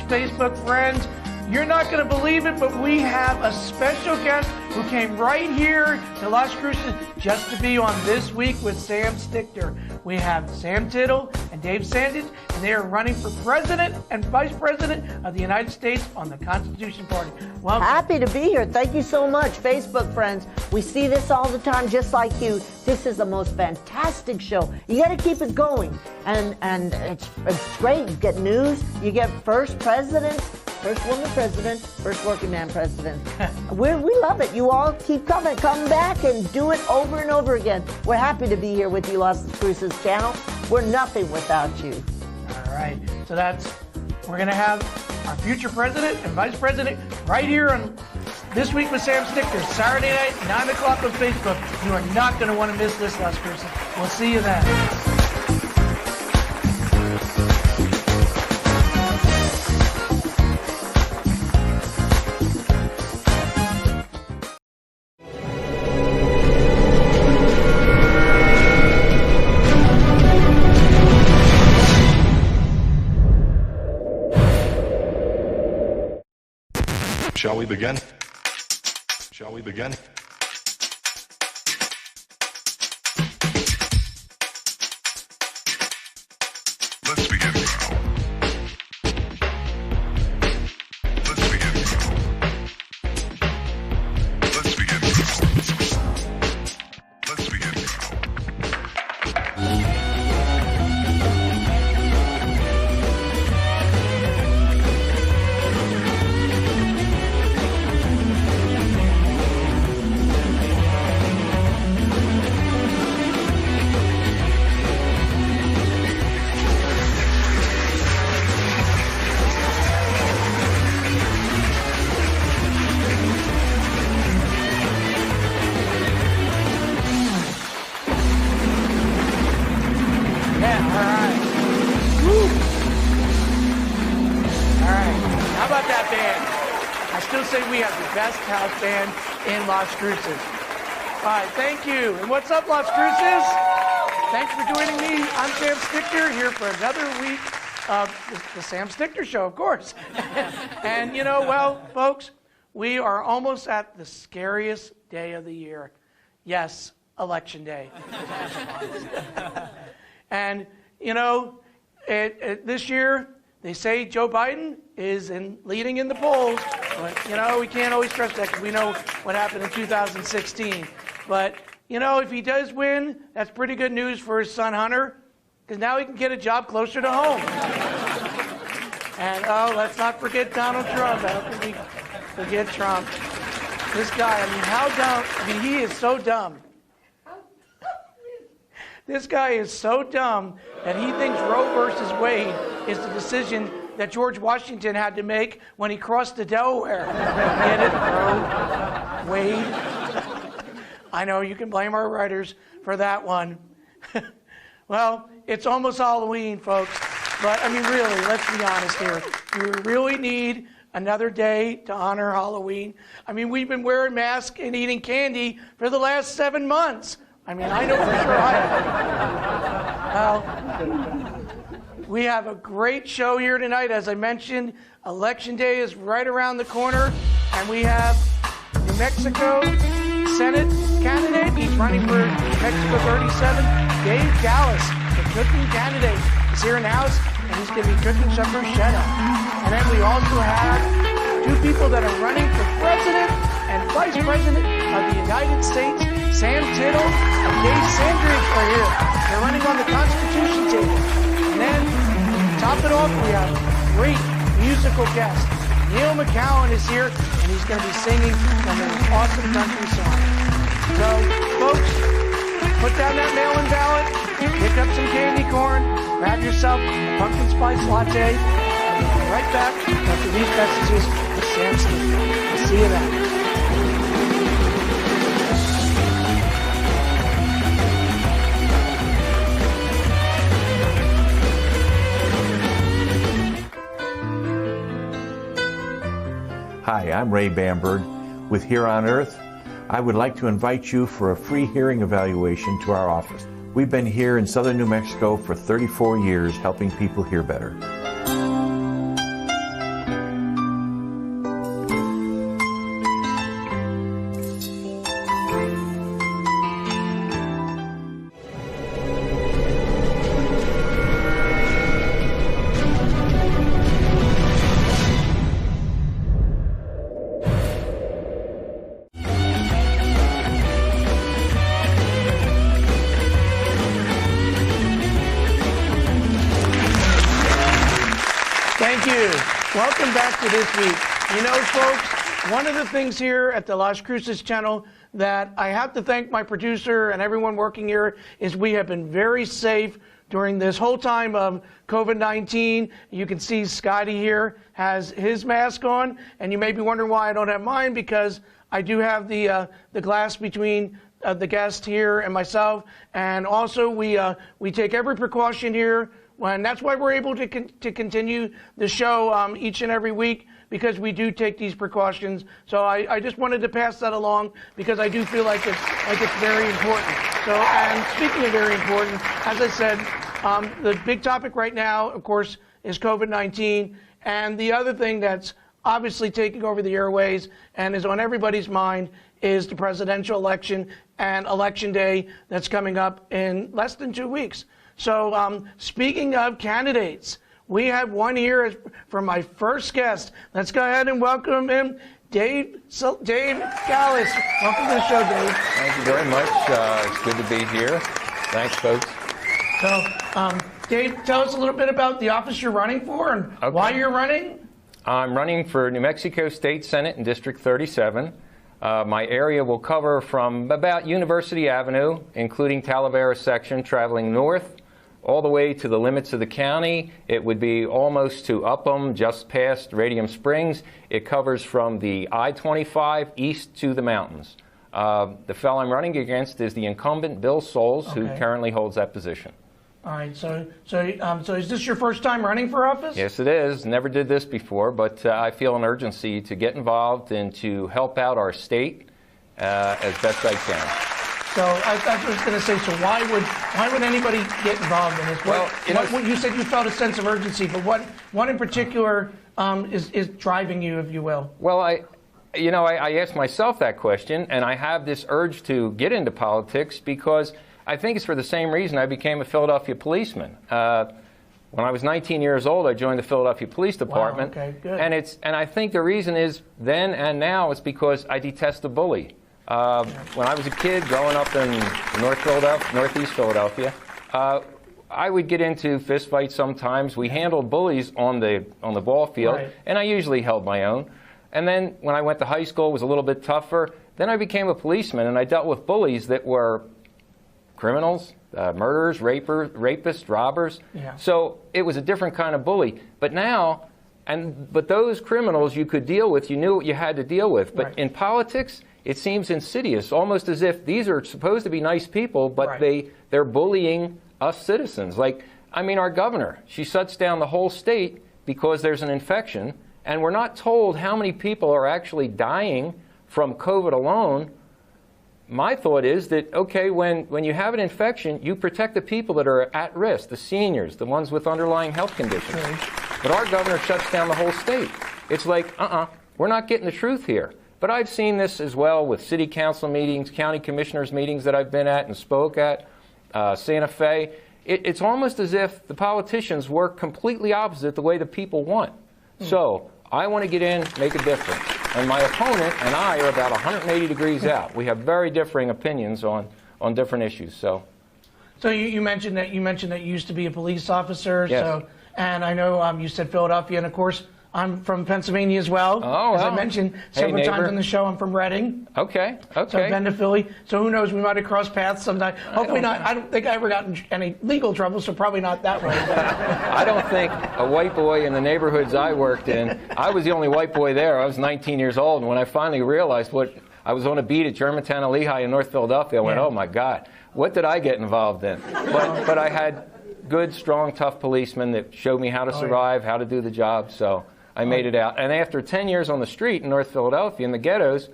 Facebook friends. You're not going to believe it, but we have a special guest who came right here to Las Cruces just to be on This Week with Sam Stichter. We have Sam Tittle and Dave Sandage, and they are running for President and Vice President of the United States on the Constitution Party. Welcome. Happy to be here. Thank you so much, Facebook friends. We see this all the time, just like you. This is the most fantastic show. You got to keep it going, and it's great. You get news. You get first president. First woman president, first working man president. We love it. You all keep coming. Come back and do it over and over again. We're happy to be here with you, Las Cruces channel. We're nothing without you. All right. So we're going to have our future president and vice president right here on This Week with Sam Stichter, Saturday night, 9 o'clock on Facebook. You are not going to want to miss this, Las Cruces. We'll see you then. Shall we begin? Shall we begin? Let's begin now. Let's begin now. Let's begin now. Let's begin now. We have the best house band in Las Cruces. All right, thank you. And what's up, Las Cruces? Thanks for joining me. I'm Sam Stichter, here for another week of the Sam Stichter Show, of course. And you know, well, folks, we are almost at the scariest day of the year. Yes, Election Day. And, you know, this year, they say Joe Biden is leading in the polls, but, you know, we can't always trust that because we know what happened in 2016. But, you know, if he does win, that's pretty good news for his son Hunter, because now he can get a job closer to home. And, let's not forget Donald Trump. How can we forget Trump? This guy, I mean, how dumb, I mean, he is so dumb. This guy is so dumb that he thinks Roe versus Wade is the decision that George Washington had to make when he crossed the Delaware. Get it? Roe, Wade. I know you can blame our writers for that one. Well, it's almost Halloween, folks. But, I mean, really, let's be honest here. Do we really need another day to honor Halloween? I mean, we've been wearing masks and eating candy for the last 7 months. I mean, I know for sure I have. Well, we have a great show here tonight. As I mentioned, Election Day is right around the corner, and we have New Mexico Senate candidate. He's running for New Mexico 37. Dave Gallus, the cooking candidate, is here in the house, and he's going to be cooking some bruschetta. And then we also have two people that are running for president and vice president of the United States. Sam Tittle and Dave Sandage are here. They're running on the Constitution table. And then, to top it off, we have a great musical guest. Neal McCowen is here, and he's going to be singing some awesome country song. So, folks, put down that mail-in ballot, pick up some candy corn, grab yourself a pumpkin spice latte, and we'll be right back after these messages with Sam Stichter. We'll see you then. Hi, I'm Ray Bamberg with Here on Earth. I would like to invite you for a free hearing evaluation to our office. We've been here in southern New Mexico for 34 years helping people hear better. Welcome back to This Week. You know, folks, one of the things here at the Las Cruces channel that I have to thank my producer and everyone working here is we have been very safe during this whole time of COVID-19. You can see Scotty here has his mask on, and you may be wondering why I don't have mine, because I do have the glass between the guest here and myself, and also we take every precaution here. And that's why we're able to continue the show each and every week, because we do take these precautions. So I just wanted to pass that along, because I do feel like it's very important. So, and speaking of very important, as I said, the big topic right now, of course, is COVID-19. And the other thing that's obviously taking over the airways and is on everybody's mind is the presidential election and Election Day that's coming up in less than 2 weeks. So speaking of candidates, we have one here for my first guest. Let's go ahead and welcome him, Dave Gallus. Welcome to the show, Dave. Thank you very much. It's good to be here. Thanks, folks. So, Dave, tell us a little bit about the office you're running for and why you're running. I'm running for New Mexico State Senate in District 37. My area will cover from about University Avenue, including Talavera section, traveling north all the way to the limits of the county. It would be almost to Upham, just past Radium Springs. It covers from the I-25 east to the mountains. The fellow I'm running against is the incumbent Bill Souls, who currently holds that position. All right, so is this your first time running for office? Yes, it is. Never did this before, but I feel an urgency to get involved and to help out our state as best I can. So I was going to say, so why would anybody get involved in this? Well, you said you felt a sense of urgency, but what in particular is driving you, if you will? Well, I asked myself that question, and I have this urge to get into politics because I think it's for the same reason I became a Philadelphia policeman. When I was 19 years old, I joined the Philadelphia Police Department. Wow, okay, good. And I think the reason is then and now it's because I detest a bully. When I was a kid growing up in Northeast Philadelphia, I would get into fist fights sometimes. We handled bullies on the ball field, and I usually held my own. And then when I went to high school, it was a little bit tougher. Then I became a policeman, and I dealt with bullies that were criminals, murderers, rapists, robbers. Yeah. So it was a different kind of bully. But now, but those criminals you could deal with, you knew what you had to deal with. But in politics, it seems insidious, almost as if these are supposed to be nice people, but they're bullying us citizens. Like, I mean, our governor, she shuts down the whole state because there's an infection, and we're not told how many people are actually dying from COVID alone. My thought is that, okay, when you have an infection, you protect the people that are at risk, the seniors, the ones with underlying health conditions. But our governor shuts down the whole state. It's like, we're not getting the truth here. But I've seen this as well with city council meetings, county commissioners meetings that I've been at and spoke at, Santa Fe. It's almost as if the politicians work completely opposite the way the people want. So I want to get in, make a difference. And my opponent and I are about 180 degrees out. We have very differing opinions on different issues. So you mentioned that you used to be a police officer. Yes. So, and I know you said Philadelphia, and of course I'm from Pennsylvania as well. Oh, as I mentioned several times on the show, I'm from Reading. Okay. So I've been to Philly. So who knows? We might have crossed paths sometime. Hopefully not. I don't think I ever got in any legal trouble, so probably not that way. I don't think a white boy in the neighborhoods I worked in, I was the only white boy there. I was 19 years old, and when I finally realized I was on a beat at Germantown and Lehigh in North Philadelphia, I went, oh my God, what did I get involved in? But I had good, strong, tough policemen that showed me how to survive, how to do the job, so I made it out. And after 10 years on the street in North Philadelphia, in the ghettos,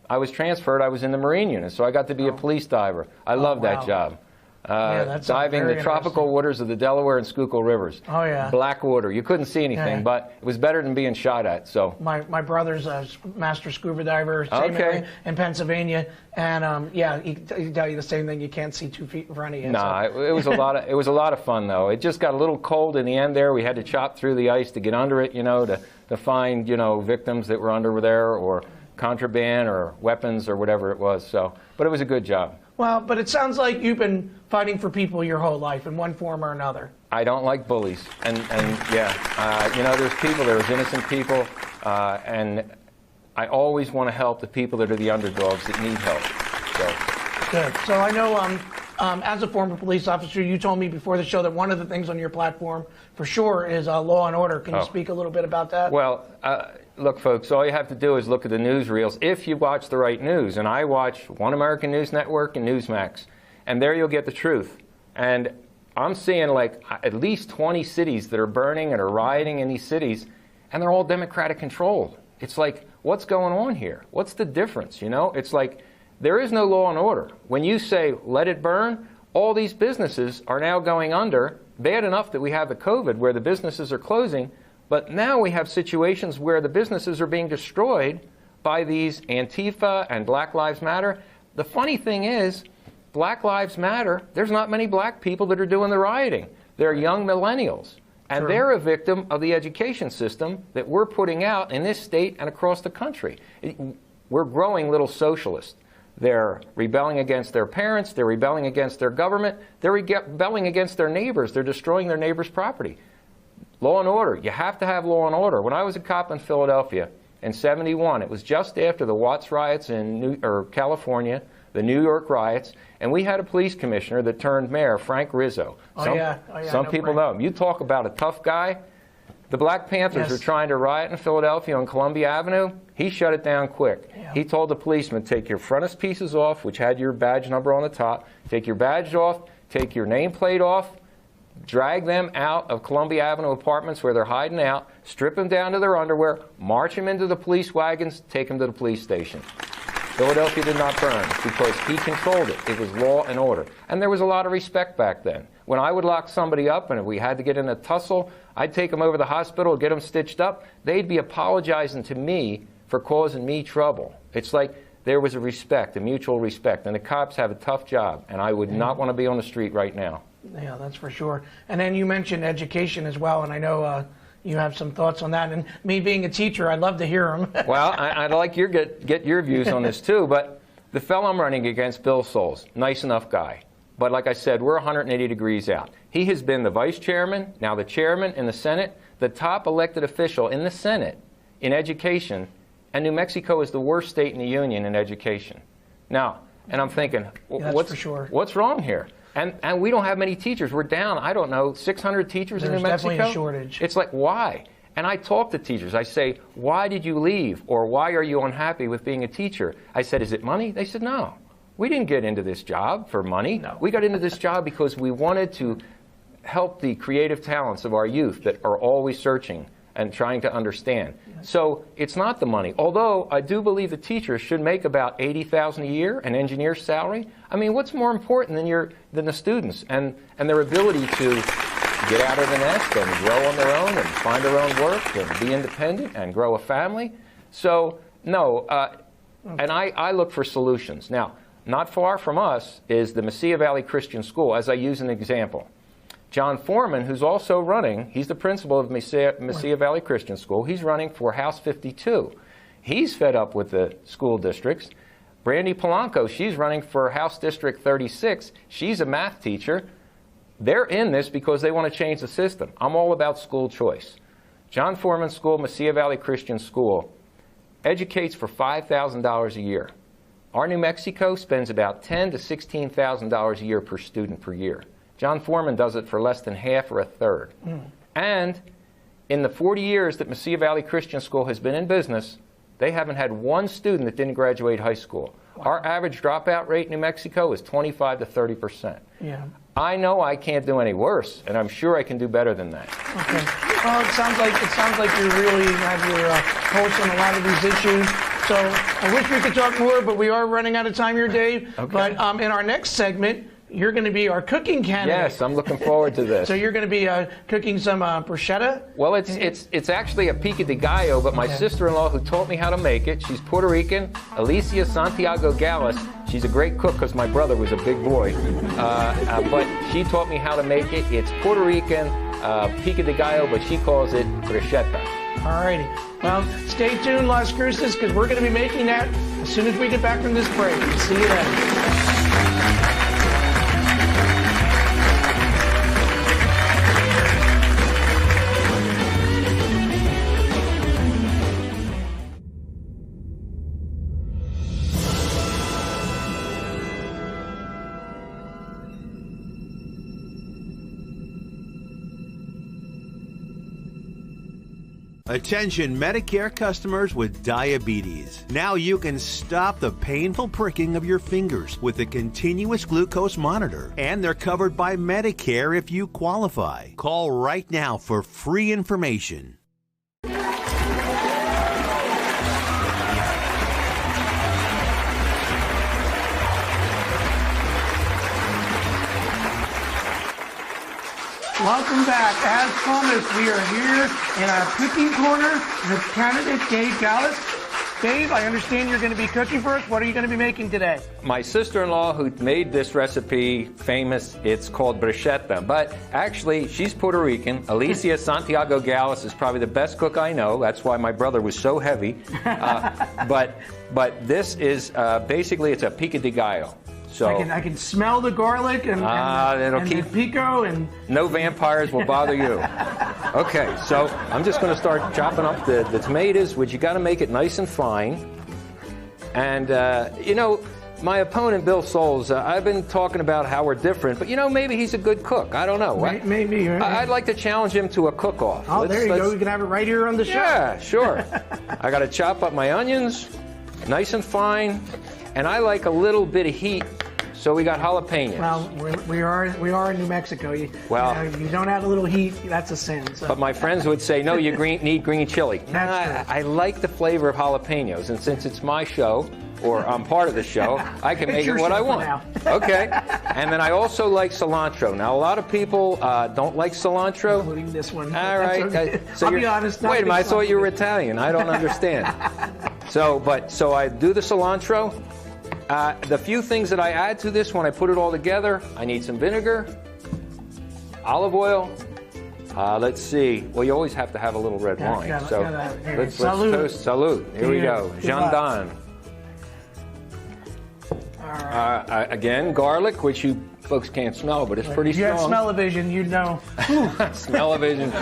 I was transferred. I was in the Marine unit, so I got to be a police diver. I love that job. Diving the tropical waters of the Delaware and Schuylkill rivers. Oh, yeah. Black water. You couldn't see anything, but it was better than being shot at. So my brother's a master scuba diver, in Pennsylvania, and he tell you the same thing. You can't see 2 feet in front of you. Nah, it was a lot of fun though. It just got a little cold in the end there. We had to chop through the ice to get under it, to find victims that were under there or contraband or weapons or whatever it was. So, but it was a good job. Well, but it sounds like you've been fighting for people your whole life in one form or another. I don't like bullies, and yeah, you know, there's innocent people, and I always want to help the people that are the underdogs that need help. So. Good. So I know, as a former police officer, you told me before the show that one of the things on your platform, for sure, is law and order. Can you speak a little bit about that? Well, look, folks, all you have to do is look at the newsreels if you watch the right news. And I watch One American News Network and Newsmax, and there you'll get the truth. And I'm seeing like at least 20 cities that are burning and are rioting in these cities, and they're all Democratic controlled. It's like, what's going on here? What's the difference? You know, it's like there is no law and order. When you say let it burn, all these businesses are now going under. Bad enough that we have the COVID where the businesses are closing, but now we have situations where the businesses are being destroyed by these Antifa and Black Lives Matter. The funny thing is, Black Lives Matter, there's not many black people that are doing the rioting. They're young millennials. And True. They're a victim of the education system that we're putting out in this state and across the country. We're growing little socialists. They're rebelling against their parents. They're rebelling against their government. They're rebelling against their neighbors. They're destroying their neighbors' property. Law and order. You have to have law and order. When I was a cop in Philadelphia in '71, it was just after the Watts riots in California, the New York riots, and we had a police commissioner that turned mayor, Frank Rizzo. Some people know him. You talk about a tough guy. The Black Panthers were trying to riot in Philadelphia on Columbia Avenue. He shut it down quick. Yeah. He told the policemen, take your frontispieces off, which had your badge number on the top, take your badge off, take your nameplate off, drag them out of Columbia Avenue apartments where they're hiding out, strip them down to their underwear, march them into the police wagons, take them to the police station. Philadelphia did not burn because he controlled it. It was law and order. And there was a lot of respect back then. When I would lock somebody up and if we had to get in a tussle, I'd take them over to the hospital, get them stitched up. They'd be apologizing to me for causing me trouble. It's like there was a respect, a mutual respect. And the cops have a tough job, and I would not want to be on the street right now. Yeah, that's for sure. And then you mentioned education as well, and I know you have some thoughts on that. And me being a teacher, I'd love to hear them. Well, I'd like get your views on this too, but the fellow I'm running against, Bill Souls, nice enough guy. But like I said, we're 180 degrees out. He has been the vice chairman, now the chairman in the Senate, the top elected official in the Senate in education, and New Mexico is the worst state in the union in education. Now, and I'm thinking, what's wrong here? And we don't have many teachers. We're down, I don't know, 600 teachers in New Mexico. There's definitely a shortage. It's like, why? And I talk to teachers. I say, why did you leave? Or why are you unhappy with being a teacher? I said, is it money? They said, no. We didn't get into this job for money. No. We got into this job because we wanted to help the creative talents of our youth that are always searching and trying to understand. So it's not the money. Although I do believe the teachers should make about $80,000 a year, an engineer's salary. I mean, what's more important than the students and their ability to get out of the nest and grow on their own and find their own work and be independent and grow a family? So no, and I look for solutions. Now, not far from us is the Mesilla Valley Christian School, as I use an example. John Foreman, who's also running, he's the principal of Mesilla Valley Christian School. He's running for House 52. He's fed up with the school districts. Brandy Polanco, she's running for House District 36. She's a math teacher. They're in this because they want to change the system. I'm all about school choice. John Foreman's school, Mesilla Valley Christian School, educates for $5,000 a year. Our New Mexico spends about $10,000 to $16,000 a year per student per year. John Foreman does it for less than half or a third. And in the 40 years that Mesilla Valley Christian School has been in business, they haven't had one student that didn't graduate high school. Wow. Our average dropout rate in New Mexico is 25 to 30%. Yeah. I know I can't do any worse, and I'm sure I can do better than that. Okay. Well, it sounds like you really have your pulse on a lot of these issues. So I wish we could talk more, but we are running out of time here, Dave. Okay. But in our next segment, you're going to be our cooking candidate. Yes, I'm looking forward to this. So you're going to be cooking some bruschetta? Well, it's actually a pico de gallo, but my sister-in-law who taught me how to make it, she's Puerto Rican, Alicia Santiago Gallus. She's a great cook because my brother was a big boy. But she taught me how to make it. It's Puerto Rican pico de gallo, but she calls it bruschetta. All righty. Well, stay tuned, Las Cruces, because we're going to be making that as soon as we get back from this break. See you then. Attention Medicare customers with diabetes. Now you can stop the painful pricking of your fingers with a continuous glucose monitor. And they're covered by Medicare if you qualify. Call right now for free information. Welcome back. As promised, we are here in our cooking corner with candidate Dave Gallus. Dave, I understand you're going to be cooking for us. What are you going to be making today? My sister-in-law who made this recipe famous, it's called bruschetta, but actually she's Puerto Rican. Alicia Santiago Gallus is probably the best cook I know. That's why my brother was so heavy. But this is basically it's a pico de gallo. So I can smell the garlic and the pico and no vampires will bother you. Okay, so I'm just going to start chopping up the tomatoes, which you got to make it nice and fine. And you know, my opponent Bill Souls, I've been talking about how we're different, but you know, maybe he's a good cook. I don't know. Maybe. I'd like to challenge him to a cook-off. Oh, there you go. We can have it right here on the show. Yeah, sure. I got to chop up my onions, nice and fine, and I like a little bit of heat. So we got jalapenos. Well, we are in New Mexico. You don't add a little heat, that's a sin. So. But my friends would say, no, you need green chili. That's true. I like the flavor of jalapenos, and since it's my show, or I'm part of the show, I can make it what I want. Okay. And then I also like cilantro. Now, a lot of people don't like cilantro. Including this one. All right. Okay. So I'll be honest. Wait a minute, I thought you were Italian. I don't understand. So I do the cilantro. The few things that I add to this when I put it all together, I need some vinegar, olive oil. Let's see. Well, you always have to have a little red wine. Let's toast. Salud. Here we go. Gendarme. Again, garlic, which you folks can't smell, but it's pretty strong. You have smell-o-vision, you know. Smell-o-vision.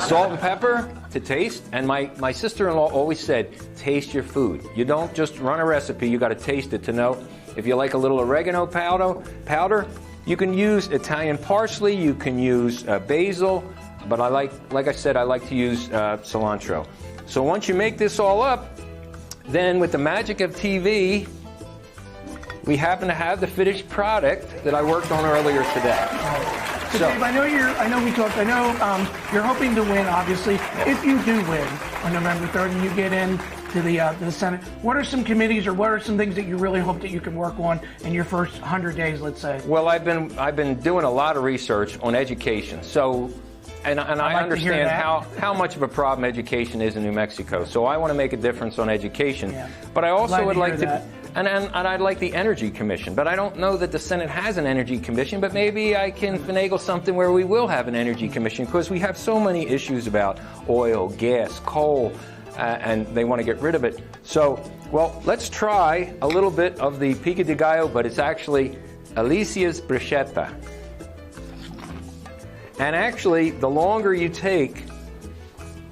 Salt and pepper to taste. And my sister-in-law always said, taste your food. You don't just run a recipe, you got to taste it to know. If you like a little oregano powder, you can use Italian parsley, you can use basil, but like I said, I like to use cilantro. So once you make this all up, then with the magic of TV, we happen to have the finished product that I worked on earlier today. So Dave, I know you're hoping to win, obviously. If you do win on November 3rd and you get in to the Senate, what are some committees or what are some things that you really hope that you can work on in your first 100 days, let's say? Well, I've been doing a lot of research on education. So and I understand how much of a problem education is in New Mexico. So I want to make a difference on education. Yeah. But I also would like to and I'd like the Energy Commission, but I don't know that the Senate has an Energy Commission, but maybe I can finagle something where we will have an Energy Commission, because we have so many issues about oil, gas, coal, and they want to get rid of it. So, well, let's try a little bit of the pico de gallo, but it's actually Alicia's bruschetta. And actually, the longer you take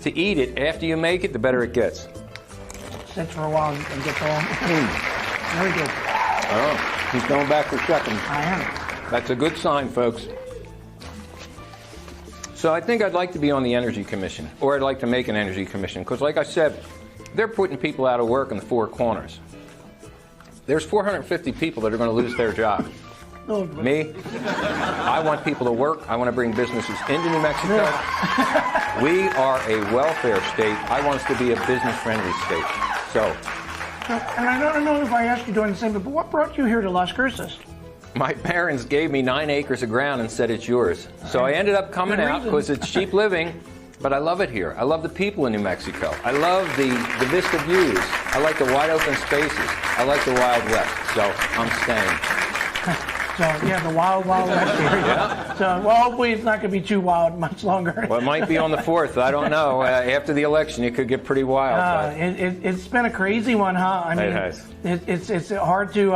to eat it after you make it, the better it gets. Sits for a while and gets on. Very good. Oh, he's going back for seconds. I am. That's a good sign, folks. So I think I'd like to be on the Energy Commission, or I'd like to make an Energy Commission, because like I said, they're putting people out of work in the four corners. There's 450 people that are going to lose their job. Me, I want people to work. I want to bring businesses into New Mexico. We are a welfare state. I want us to be a business-friendly state. So. And I don't know if I asked you during the same, but what brought you here to Las Cruces? My parents gave me 9 acres of ground and said it's yours. So I ended up coming out because it's cheap living, but I love it here. I love the people in New Mexico. I love the vista views. I like the wide open spaces. I like the Wild West, so I'm staying. So, yeah, the Wild West area. Yeah. So, well, hopefully it's not going to be too wild much longer. Well, it might be on the 4th. I don't know. After the election, it could get pretty wild. It's been a crazy one, huh? I mean, it has. It's hard to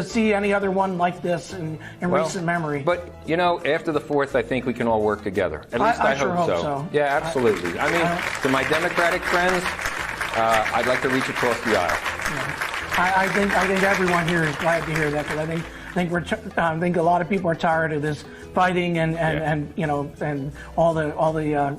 see any other one like this in recent memory. But you know, after the 4th, I think we can all work together. At least I sure hope hope so. Yeah, absolutely. I mean, to my Democratic friends, I'd like to reach across the aisle. I think everyone here is glad to hear that, because I think a lot of people are tired of this fighting and you know, and all the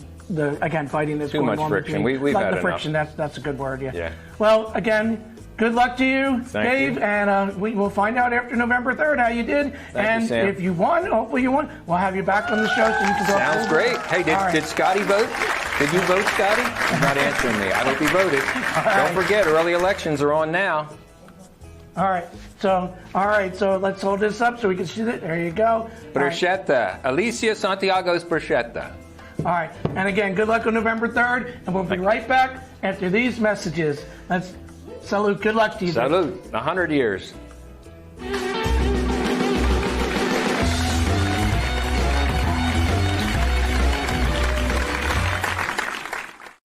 again, fighting that's going on. Too much friction. We've had the enough. friction. That's a good word. Yeah. Yeah. Well, again, good luck to you, Thank Dave, you. and we will find out after November 3rd how you did. Thank you, Sam. If you won, hopefully you won, we'll have you back on the show so you can talk. Sounds great. Hey, did Scotty vote? Did you vote, Scotty? He's not answering me. I hope he voted. Don't forget, early elections are on now. All right. So let's hold this up so we can see it. There you go. Bruschetta. Alicia Santiago's bruschetta. All right. And again, good luck on November 3rd, and we'll be right back after these messages. Let's salute. Good luck to you. Salute. 100 years.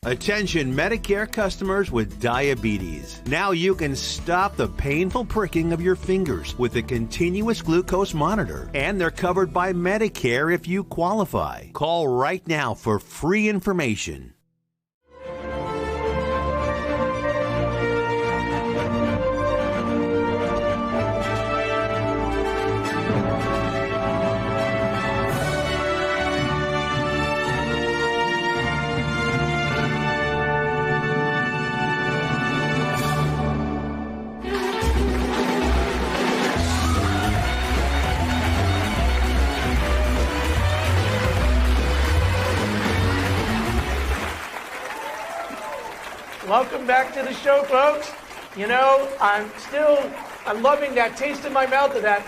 Attention Medicare customers with diabetes. Now you can stop the painful pricking of your fingers with a continuous glucose monitor. And they're covered by Medicare if you qualify. Call right now for free information. Welcome back to the show, folks. You know, I'm loving that taste in my mouth of that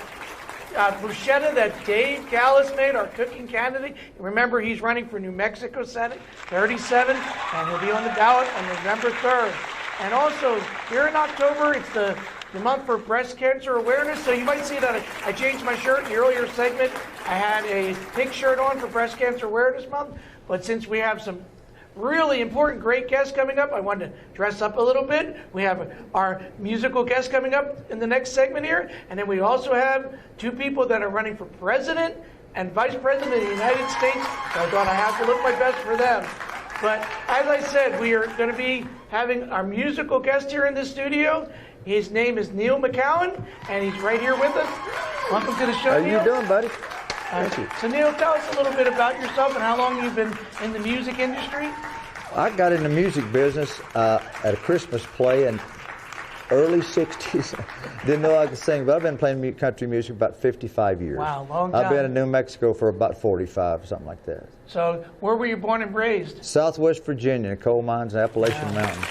bruschetta that Dave Gallus made, our cooking candidate. Remember, he's running for New Mexico Senate 37, and he'll be on the ballot on November 3rd. And also, here in October, it's the month for breast cancer awareness, so you might see that I changed my shirt in the earlier segment. I had a pink shirt on for Breast Cancer Awareness Month, but since we have some really important, great guests coming up, I wanted to dress up a little bit. We have our musical guest coming up in the next segment here, and then we also have two people that are running for president and vice president of the United States, so I thought I have to look my best for them. But as I said, we are going to be having our musical guest here in the studio. His name is Neal McCowen, and he's right here with us. Welcome to the show, Neal. How you doing, buddy? Thank you. So Neal, tell us a little bit about yourself and how long you've been in the music industry. I got in the music business at a Christmas play in early 60s. Didn't know I could sing, but I've been playing country music about 55 years. Wow, long time. I've been in New Mexico for about 45, something like that. So where were you born and raised? Southwest Virginia, coal mines and Appalachian Mountains.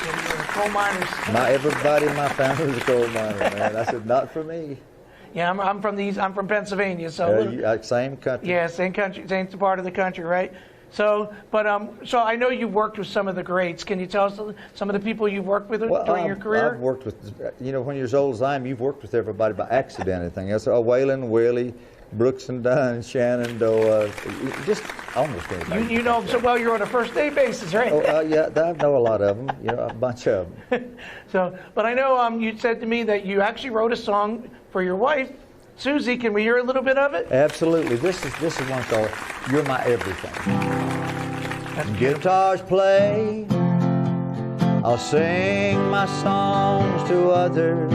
You're coal miners. Everybody in my family was a coal miner, man. I said, not for me. Yeah, I'm from the East. I'm from Pennsylvania, so same country. Yeah, same country, same part of the country, right? So, so I know you've worked with some of the greats. Can you tell us some of the people you've worked with during your career? I've worked with, you know, when you're as old as I am, you've worked with everybody by accident. Anything else? Waylon, Willie, Brooks and Dunn, Shenandoah, just almost anybody. You know them so well. You're on a first day basis, right? Oh, yeah, I know a lot of them. You know, a bunch of them. So, but I know you said to me that you actually wrote a song for your wife, Susie. Can we hear a little bit of it? Absolutely. This is one called "You're My Everything." Guitars play, I'll sing my songs to others.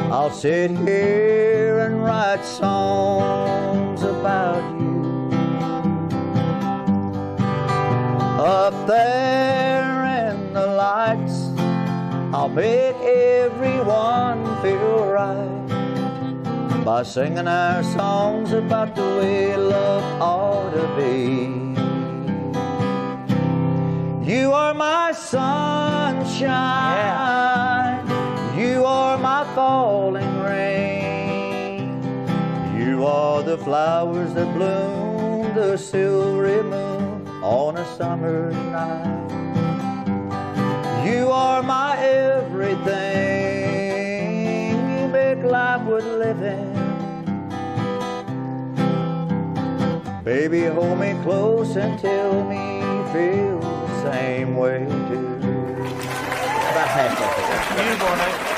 I'll sit here and write songs about you. Up there in the lights, I'll make everyone feel right by singing our songs about the way love ought to be. You are my sunshine, you are my falling rain, you are the flowers that bloom the silvery moon on a summer night. You are my everything, you make life worth living. Baby, hold me close and tell me you feel the same way too. About half of it. Beautiful.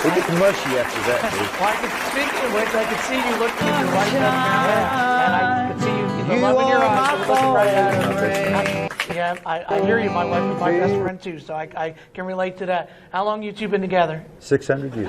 It gets mushy after that, dude. Well, speaking of which, I could see you looking at your wife up there, and I could see you, the love in your eyes. You're looking right at her. Yeah, I hear you. My wife is my best friend too, so I can relate to that. How long you two been together? 600 years.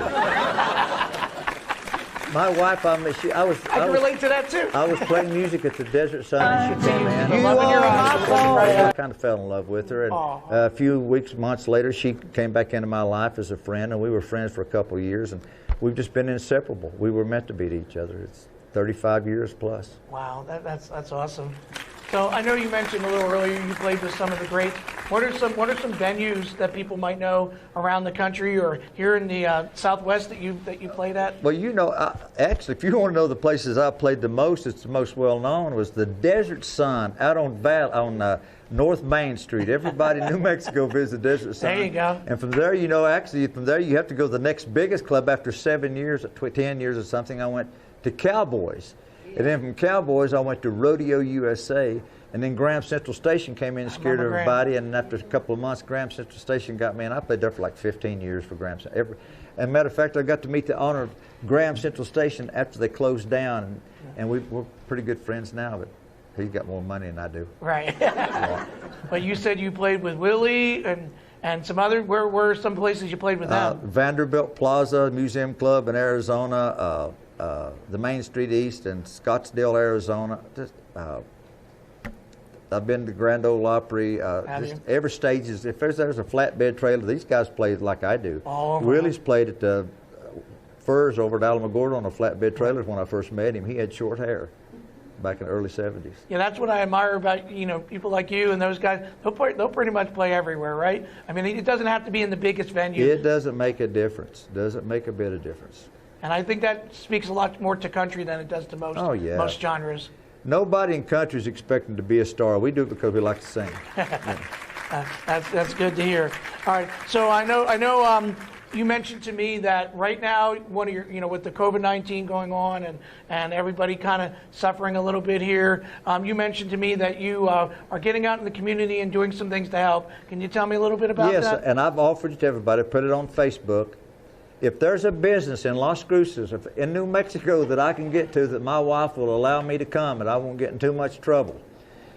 My wife, I can relate to that too. I was playing music at the Desert Sun, and she came in. The love in your eyes. I kind of fell in love with her, and a few months later, she came back into my life as a friend, and we were friends for a couple of years, and we've just been inseparable. We were meant to be to each other. It's 35 years plus. Wow, that's awesome. So I know you mentioned a little earlier you played with some of the greats. What are some venues that people might know around the country or here in the Southwest that you played at? Well, you know, actually, if you want to know the places I played the most, it's the most well known was the Desert Sun out on North Main Street. Everybody in New Mexico visits the Desert Sun. There you go. And from there, you know, actually, from there you have to go to the next biggest club. After 7 years, 10 years or something, I went to Cowboys. And then from Cowboys, I went to Rodeo USA. And then Graham Central Station came in and scared everybody. And after a couple of months, Graham Central Station got me in. I played there for like 15 years for Graham Central. As a matter of fact, I got to meet the owner of Graham Central Station after they closed down. And we're pretty good friends now, but he's got more money than I do. Right. But you said you played with Willie and some other, where were some places you played with them? Vanderbilt Plaza Museum Club in Arizona, the Main Street East in Scottsdale, Arizona. I've been to Grand Ole Opry. Every stage is, if there's a flatbed trailer, these guys play like I do. Willie's played at the Furs over at Alamogordo on a flatbed trailer when I first met him. He had short hair back in the early 70s. Yeah, that's what I admire about, people like you and those guys. They'll pretty much play everywhere, right? I mean, it doesn't have to be in the biggest venue. It doesn't make a difference. Doesn't make a bit of difference. And I think that speaks a lot more to country than it does to most genres. Nobody in country is expecting to be a star. We do it because we like to sing. That's good to hear. All right, so I know. You mentioned to me that right now, one of your, with the COVID-19 going on and everybody kind of suffering a little bit here, you mentioned to me that you are getting out in the community and doing some things to help. Can you tell me a little bit about that? Yes, and I've offered it to everybody, put it on Facebook. If there's a business in Las Cruces, in New Mexico that I can get to that my wife will allow me to come and I won't get in too much trouble,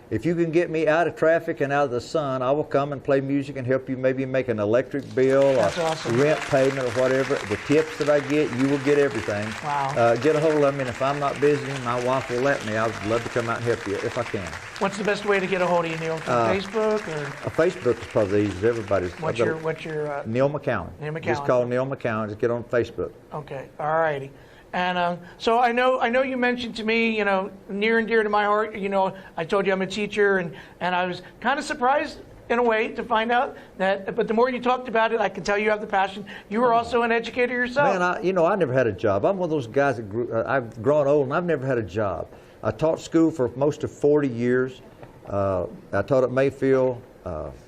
if you can get me out of traffic and out of the sun, I will come and play music and help you maybe make an electric bill or rent payment or whatever. The tips that I get, you will get everything. Wow. Get a hold of me, and if I'm not busy, my wife will let me. I would love to come out and help you if I can. What's the best way to get a hold of you, Neil? Facebook or? Facebook is probably the easiest. Everybody's. What's your Neal McCowen. Neal McCowen. Just call Neal McCowen. Just get on Facebook. Okay. All righty. And so I know you mentioned to me, near and dear to my heart, I told you I'm a teacher, and I was kind of surprised in a way to find out that, but the more you talked about it, I can tell you have the passion. You were also an educator yourself. Man, I never had a job. I'm one of those guys that I've grown old and I've never had a job. I taught school for most of 40 years. I taught at Mayfield,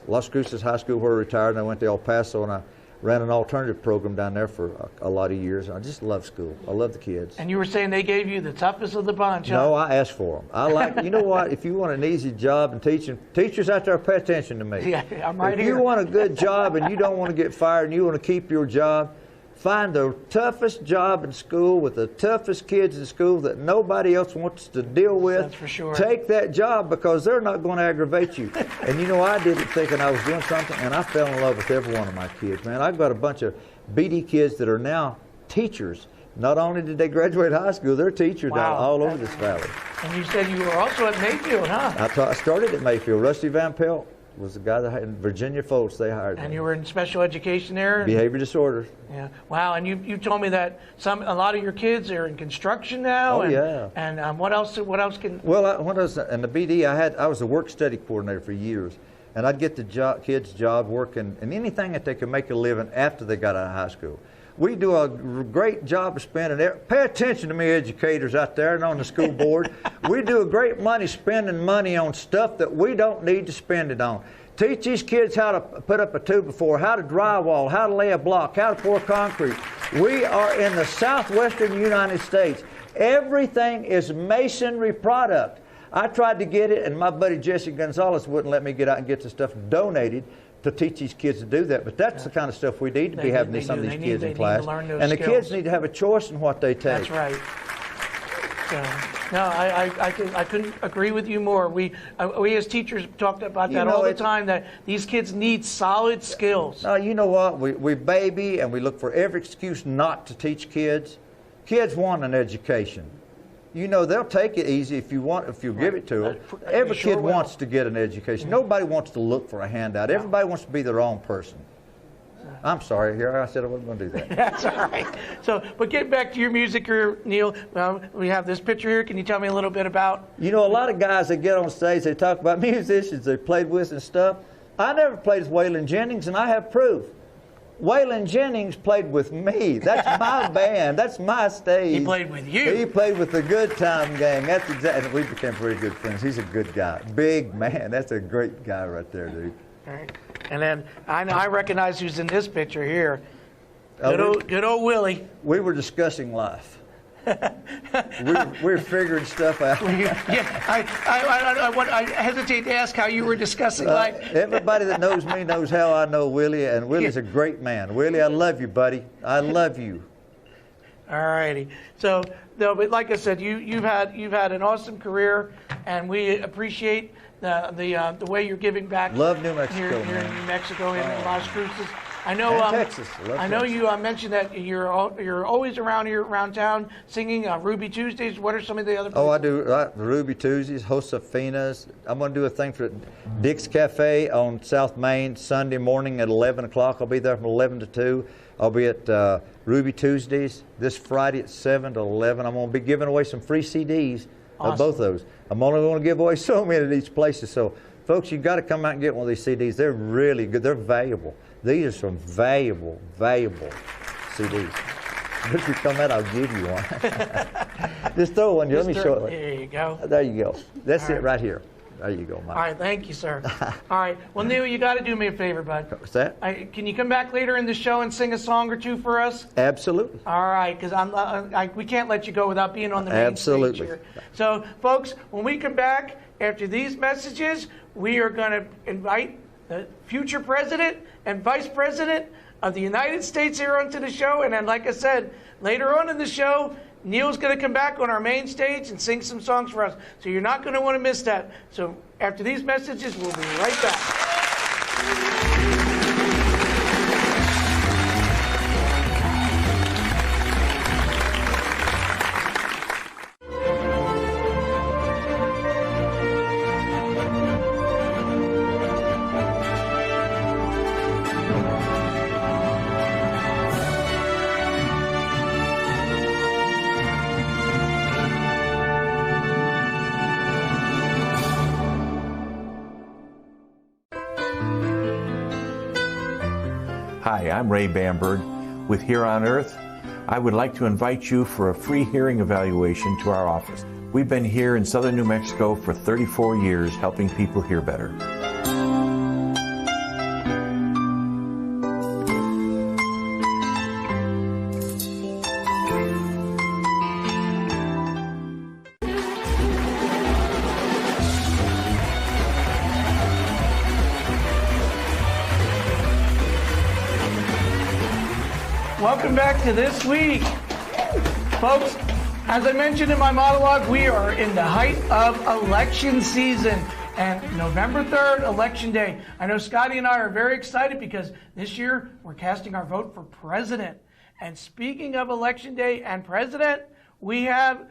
Las Cruces High School where I retired, and I went to El Paso, and I ran an alternative program down there for a lot of years. I just love school. I love the kids. And you were saying they gave you the toughest of the bunch, huh? No, I asked for them. I like, you know what, if you want an easy job in teaching, teachers out there, pay attention to me. Yeah, I'm right here. If you want a good job and you don't want to get fired and you want to keep your job, find the toughest job in school with the toughest kids in school that nobody else wants to deal with. That's for sure. Take that job because they're not going to aggravate you. And I did it thinking I was doing something, and I fell in love with every one of my kids, man. I've got a bunch of BD kids that are now teachers. Not only did they graduate high school, they're teachers down all over this valley. And you said you were also at Mayfield, huh? I started at Mayfield. Rusty Van Pelt was the guy that had in Virginia Folks, they hired me. And you were in special education there? Behavior disorders. Yeah. Wow. And you told me that a lot of your kids are in construction now. Oh, yeah. And what else can? Well, when I was in the BD, I was a work study coordinator for years, and I'd get the kids job working and anything that they could make a living after they got out of high school. We do a great job of spending. Pay attention to me, educators out there and on the school board. We do a great spending money on stuff that we don't need to spend it on. Teach these kids how to put up a 2x4, how to drywall, how to lay a block, how to pour concrete. We are in the southwestern United States. Everything is masonry product. I tried to get it, and my buddy Jesse Gonzalez wouldn't let me get out and get the stuff donated to teach these kids to do that. But that's the kind of stuff we need to be having some of these kids in class. And the kids need to have a choice in what they take. That's right. So, no, I couldn't agree with you more. We as teachers talked about that all the time, that these kids need solid skills. No, you know what? We baby and we look for every excuse not to teach kids. Kids want an education. You know, they'll take it easy if you give it to them. Every kid wants to get an education. Nobody wants to look for a handout. Everybody wants to be their own person. I'm sorry, here I said I wasn't going to do that. That's all right. So, but getting back to your music career, Neal, we have this picture here. Can you tell me a little bit about? You know, a lot of guys that get on stage, they talk about musicians they played with and stuff. I never played with Waylon Jennings, and I have proof. Waylon Jennings played with me. That's my band. That's my stage. He played with you. He played with the Good Time Gang. That's exactly. We became pretty good friends. He's a good guy. Big man. That's a great guy right there, dude. All right. And then I recognize who's in this picture here. Good old Willie. We were discussing life. we're figuring stuff out. Yeah, I hesitate to ask how you were discussing life. Everybody that knows me knows how I know Willie, and Willie's a great man. Willie, I love you, buddy. I love you. All righty. So, no, but like I said, you've had an awesome career, and we appreciate the way you're giving back. Love New Mexico, here in New Mexico and in Las Cruces. I know. Texas. I know you mentioned that you're always around town singing Ruby Tuesdays. What are some of the other? Oh, I do Ruby Tuesdays, Josefinas. I'm going to do a thing for Dick's Cafe on South Main Sunday morning at 11 o'clock. I'll be there from 11 to 2. I'll be at Ruby Tuesdays this Friday at 7 to 11. I'm going to be giving away some free CDs of both those. I'm only going to give away so many at each place. So, folks, you've got to come out and get one of these CDs. They're really good. They're valuable. These are some valuable CDs. If you come out, I'll give you one. Just throw one. Let me show it. There you go. There you go. That's it right here. There you go, Mike. All right, thank you, sir. All right. Well, Neal, you got to do me a favor, bud. What's that? Can you come back later in the show and sing a song or two for us? Absolutely. All right, because we can't let you go without being on the main stage here. So, folks, when we come back after these messages, we are going to invite the future president and vice president of the United States here onto the show. And then, like I said, later on in the show, Neal's going to come back on our main stage and sing some songs for us. So you're not going to want to miss that. So after these messages, we'll be right back. Hi, I'm Ray Bamberg with Here on Earth. I would like to invite you for a free hearing evaluation to our office. We've been here in southern New Mexico for 34 years helping people hear better. Welcome back to This Week. Folks, as I mentioned in my monologue, we are in the height of election season. And November 3rd, Election Day. I know Scotty and I are very excited because this year we're casting our vote for president. And speaking of Election Day and president, we have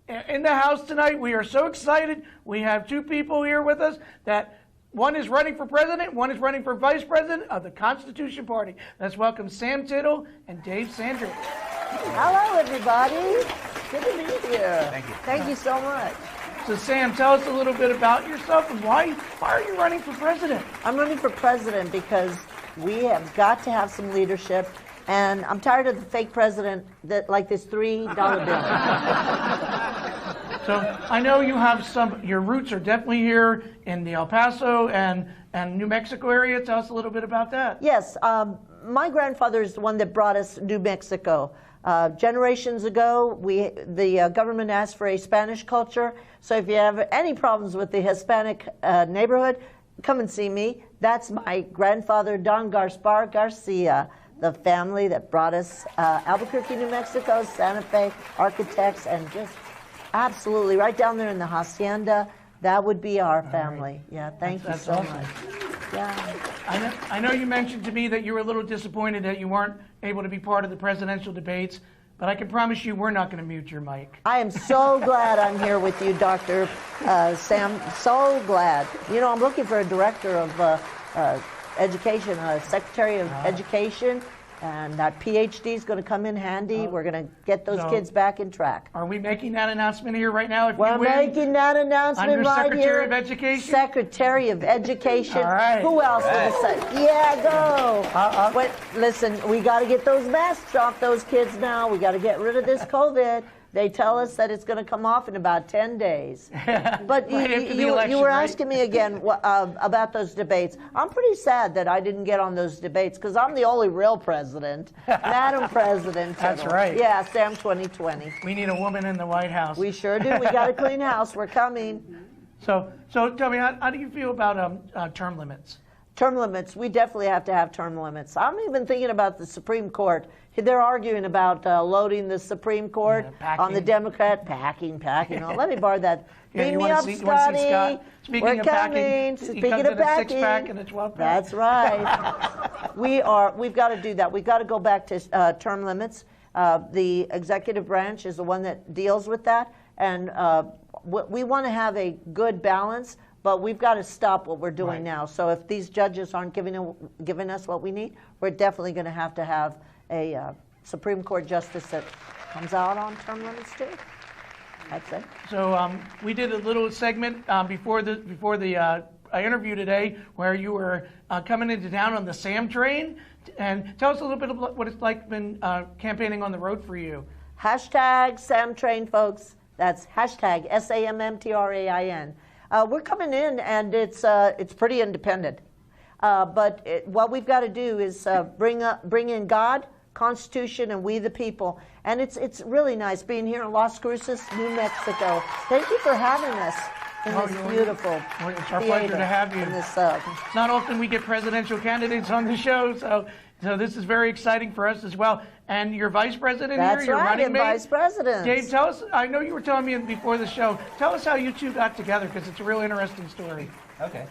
in the House tonight, we are so excited. We have two people here with us that one is running for president, one is running for vice president of the Constitution Party. Let's welcome Sam Tittle and Dave Sandridge. Hello, everybody. Good to meet you. Thank you. Thank you so much. So, Sam, tell us a little bit about yourself and why are you running for president? I'm running for president because we have got to have some leadership, and I'm tired of the fake president that like this $3 bill. So I know you have your roots are definitely here in the El Paso and New Mexico area. Tell us a little bit about that. Yes, my grandfather is the one that brought us New Mexico. Generations ago, the government asked for a Spanish culture. So if you have any problems with the Hispanic neighborhood, come and see me. That's my grandfather, Don Gaspar Garcia, the family that brought us Albuquerque, New Mexico, Santa Fe, architects, and just absolutely right down there in the hacienda. That would be our family. Right. Yeah, thank you so much. Yeah. I know you mentioned to me that you were a little disappointed that you weren't able to be part of the presidential debates, but I can promise you we're not going to mute your mic. I am so glad I'm here with you, Dr. Sam. So glad. You know, I'm looking for a director of education, a secretary of education, and that PhD is going to come in handy. We're going to get those kids back in track. Are we making that announcement here right now? If We're making that announcement under right Secretary here. of Education? Secretary of Education. All right. Who else would have said? Yeah, go. But listen, we got to get those masks off those kids now. We got to get rid of this COVID. They tell us that it's going to come off in about 10 days. But you were asking me again about those debates. I'm pretty sad that I didn't get on those debates because I'm the only real president. Madam President. That's right. Yeah, Sam 2020. We need a woman in the White House. We sure do. We got a clean house. We're coming. So tell me, how do you feel about term limits? Term limits, we definitely have to have term limits. I'm even thinking about the Supreme Court. They're arguing about loading the Supreme Court on the Democrat. Packing. Oh, let me borrow that. Beam me up, Scotty. Speaking of packing, speaking of packing. 6-pack and a 12-pack. That's right. We've got to do that. We've got to go back to term limits. The executive branch is the one that deals with that. And we want to have a good balance. But we've got to stop what we're doing now. So if these judges aren't giving us what we need, we're definitely going to have a Supreme Court justice that comes out on term limits too. That's it. So we did a little segment before the interview today where you were coming into town on the Sam train. And tell us a little bit about what it's like been campaigning on the road for you. Hashtag Sam Train, folks. That's hashtag SAMMTRAIN. We're coming in, and it's pretty independent. But what we've got to do is bring in God, Constitution, and we the people. And it's really nice being here in Las Cruces, New Mexico. Thank you for having us in this beautiful It's our pleasure to have you. It's not often we get presidential candidates on the show, so this is very exciting for us as well. And your vice president here, your running mate. Vice president. Dave, tell us, I know you were telling me before the show, tell us how you two got together, because it's a real interesting story. Okay.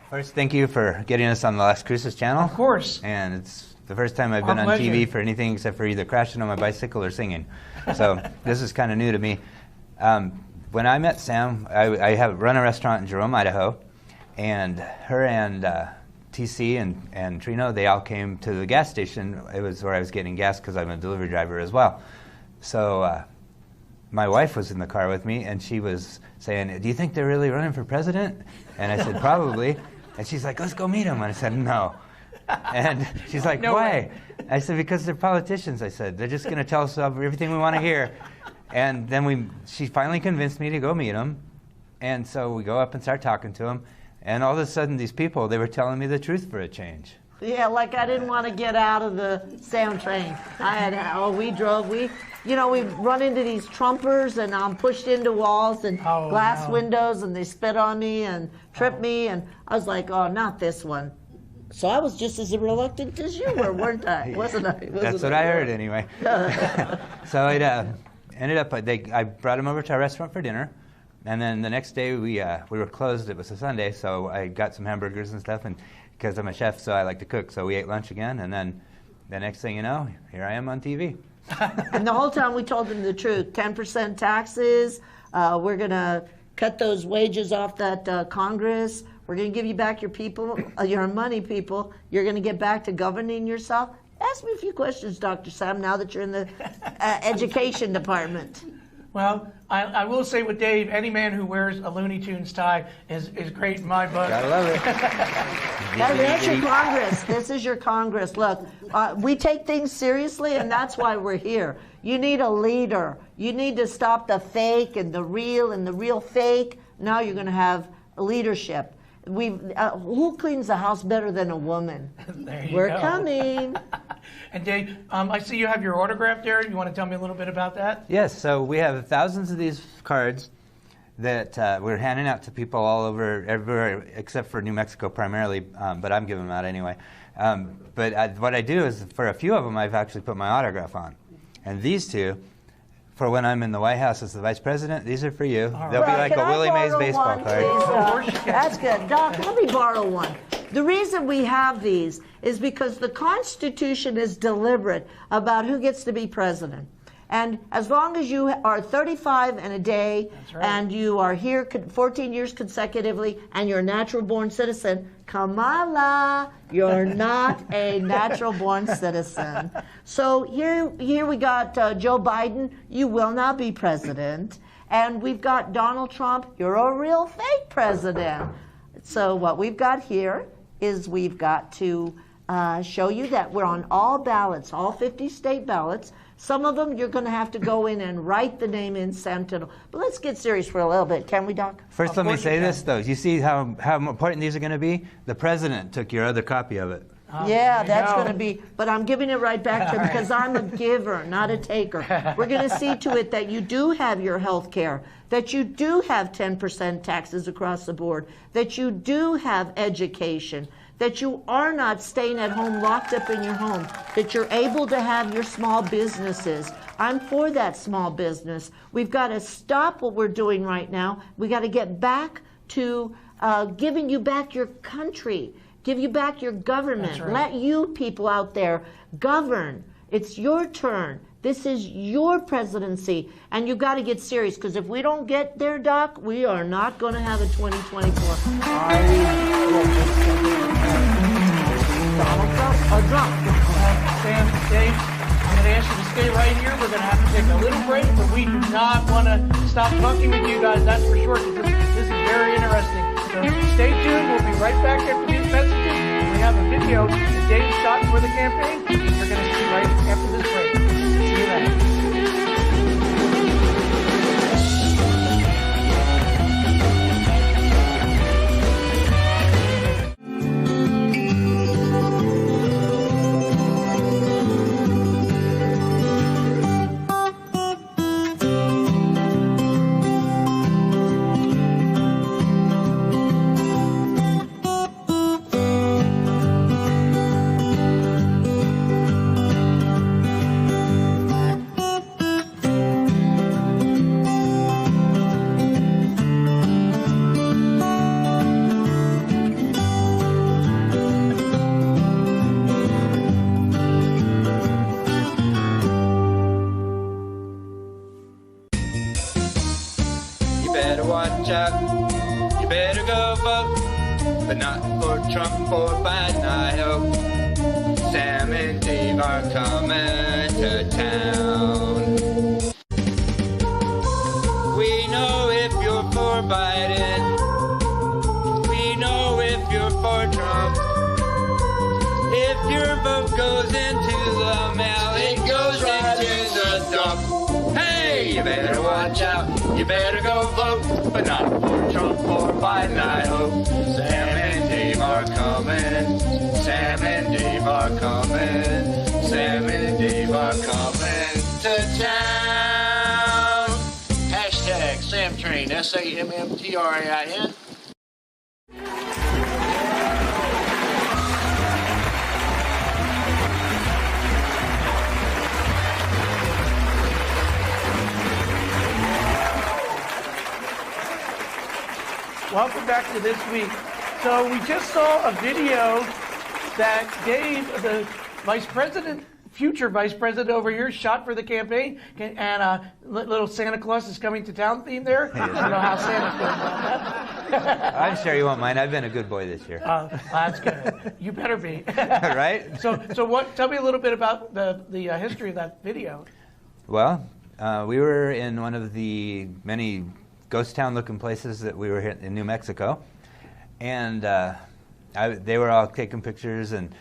First, thank you for getting us on the Las Cruces channel. Of course. And it's the first time I've been on TV for anything except for either crashing on my bicycle or singing. So this is kind of new to me. When I met Sam, I run a restaurant in Jerome, Idaho, and her and TC and Trino, they all came to the gas station. It was where I was getting gas because I'm a delivery driver as well. So my wife was in the car with me, and she was saying, "Do you think they're really running for president?" And I said, "Probably." And she's like, "Let's go meet them." And I said, "No." And she's like, No "Why?" way. I said, "Because they're politicians." I said, "They're just going to tell us everything we want to hear." And then she finally convinced me to go meet them. And so we go up and start talking to them. And all of a sudden, these people, they were telling me the truth for a change. Yeah, like I didn't want to get out of the Sam train. We run into these Trumpers, and I'm pushed into walls and glass windows, and they spit on me and trip me. And I was like, oh, not this one. So I was just as reluctant as you were, weren't I? Wasn't I? That's what I heard anyway. So it ended up, I brought them over to our restaurant for dinner. And then the next day we were closed. It was a Sunday, so I got some hamburgers and stuff. And because I'm a chef, so I like to cook. So we ate lunch again. And then the next thing you know, here I am on TV. And the whole time we told them the truth. 10% taxes. We're going to cut those wages off that Congress. We're going to give you back your people, your money, people. You're going to get back to governing yourself. Ask me a few questions, Dr. Sam, now that you're in the education department. Well, I will say with Dave, any man who wears a Looney Tunes tie is great in my book. Gotta love it. That's your Congress. This is your Congress. Look, we take things seriously, and that's why we're here. You need a leader. You need to stop the fake and the real fake. Now you're going to have leadership. Who cleans the house better than a woman? We're coming. And Dave, I see you have your autograph there. You want to tell me a little bit about that? Yes, so we have thousands of these cards that we're handing out to people all over, everywhere except for New Mexico primarily, but I'm giving them out anyway. What I do is, for a few of them, I've actually put my autograph on. And these two, for when I'm in the White House as the Vice President, these are for you. They'll be like a Willie Mays baseball card. That's good. Doc, let me borrow one. The reason we have these is because the Constitution is deliberate about who gets to be president. And as long as you are 35 and a day, and you are here 14 years consecutively, and you're a natural-born citizen, Kamala, you're not a natural-born citizen. So here we got Joe Biden. You will not be president. And we've got Donald Trump. You're a real fake president. So what we've got here is we've got to show you that we're on all ballots, all 50 state ballots. Some of them you're going to have to go in and write the name in, Sam Tittle. But let's get serious for a little bit, can we, Doc? First, let me say this, though. You see how important these are going to be? The president took your other copy of it. Yeah, that's going to be, but I'm giving it right back to him because I'm a giver, not a taker. We're going to see to it that you do have your health care, that you do have 10% taxes across the board, that you do have education, that you are not staying at home locked up in your home, that you're able to have your small businesses. I'm for that small business. We've got to stop what we're doing right now. We got to get back to giving you back your country, give you back your government. Right. Let you people out there govern. It's your turn. This is your presidency, and you've got to get serious, because if we don't get there, Doc, we are not going to have a 2024. Donald Trump or Trump? Sam, Dave, I'm going to ask you to stay right here. We're going to have to take a little break, but we do not want to stop talking with you guys, that's for sure, because this is very interesting. So stay tuned. We'll be right back after these messages. We have a video that Dave shot for the campaign. We're going to see right after this break. See you then. You better go vote, but not for Trump or Biden, I hope. Sam and Dave are coming to town. We know if you're for Biden. We know if you're for Trump. If your vote goes into the mail, it goes into the dump. Hey, you better watch out. You better go vote, but not for Trump or Biden, I hope. Sam and Dave are coming. Sam and Dave are coming. Sam and Dave are coming to town. Hashtag SamTrain, SAMMTRAIN. Welcome back to This Week. So we just saw a video that Dave, the vice president, future vice president over here, shot for the campaign, and little Santa Claus is coming to town theme there. I don't know how Santa's feeling about that. I'm sure you won't mind. I've been a good boy this year. That's good. You better be. Right? So what? Tell me a little bit about the history of that video. Well, we were in one of the many ghost town looking places that we were here in New Mexico, and they were all taking pictures and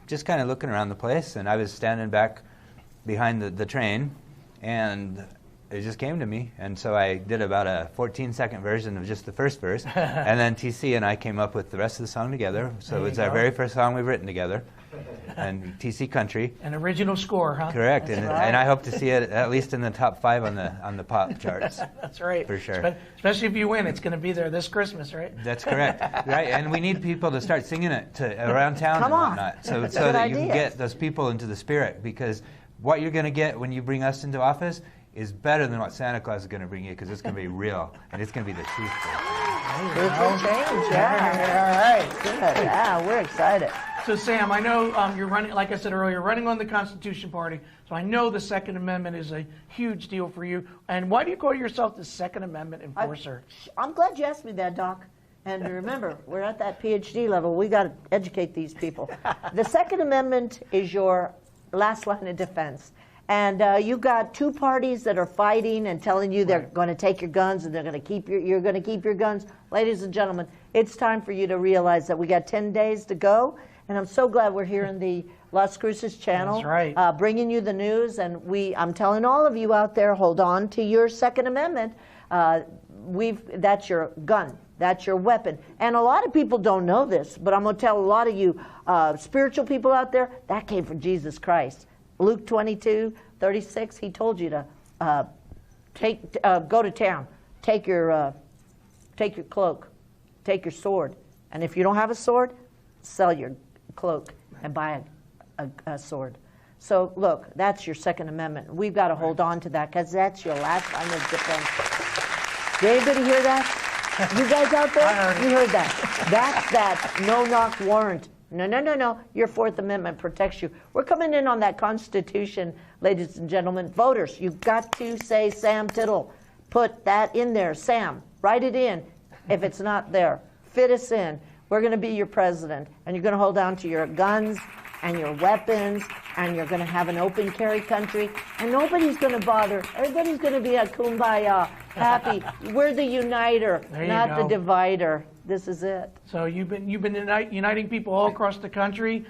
just kind of looking around the place, and I was standing back behind the train, and it just came to me. And so I did about a 14-second version of just the first verse. And then TC and I came up with the rest of the song together. So it's our very first song we've written together. And TC Country. An original score, huh? Correct. And I hope to see it at least in the top 5 on the pop charts. That's right. For sure. Especially if you win, it's going to be there this Christmas, right? That's correct. Right. And we need people to start singing it around town and whatnot. So that you can get those people into the spirit, because what you're going to get when you bring us into office is better than what Santa Claus is going to bring you, because it's going to be real, and it's going to be the truth. Good change, yeah. All right, good. Yeah, we're excited. So, Sam, I know you're running, like I said earlier, running on the Constitution Party, so I know the Second Amendment is a huge deal for you. And why do you call yourself the Second Amendment enforcer? I'm glad you asked me that, Doc. And remember, we're at that PhD level. We got to educate these people. The Second Amendment is your last line of defense. And you've got 2 parties that are fighting and telling you they're going to take your guns and they're going to keep you're going to keep your guns. Ladies and gentlemen, it's time for you to realize that we got 10 days to go. And I'm so glad we're here in the Las Cruces channel. That's right. Bringing you the news. And I'm telling all of you out there, hold on to your Second Amendment. That's your gun. That's your weapon. And a lot of people don't know this, but I'm going to tell a lot of you spiritual people out there, that came from Jesus Christ. Luke 22:36, he told you to go to town, take your cloak, take your sword, and if you don't have a sword, sell your cloak and buy a sword. So look, that's your Second Amendment. We've got to hold on to that, because that's your last line of defense. Did anybody hear that? You guys out there? You heard that. That's that no-knock warrant. No. Your Fourth Amendment protects you. We're coming in on that Constitution, ladies and gentlemen. Voters, you've got to say Sam Tittle. Put that in there. Sam, write it in. If it's not there, fit us in. We're going to be your president, and you're going to hold on to your guns and your weapons, and you're going to have an open carry country, and nobody's going to bother. Everybody's going to be a kumbaya, happy. We're the uniter, not the divider. This is it. So you've been uniting people all across the country.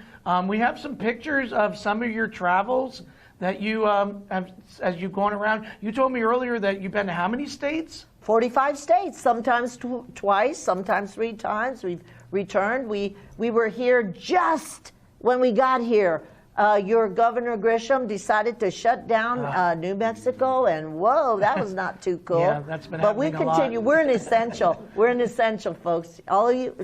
We have some pictures of some of your travels that you have as you've gone around. You told me earlier that you've been to how many states? 45 states, sometimes twice, sometimes 3 times. We've returned. We were here just when we got here. Your Governor Grisham decided to shut down New Mexico, and whoa, that was not too cool. Yeah, that's been but we happening a continue. lot. We're an essential. We're an essential, folks. All of you.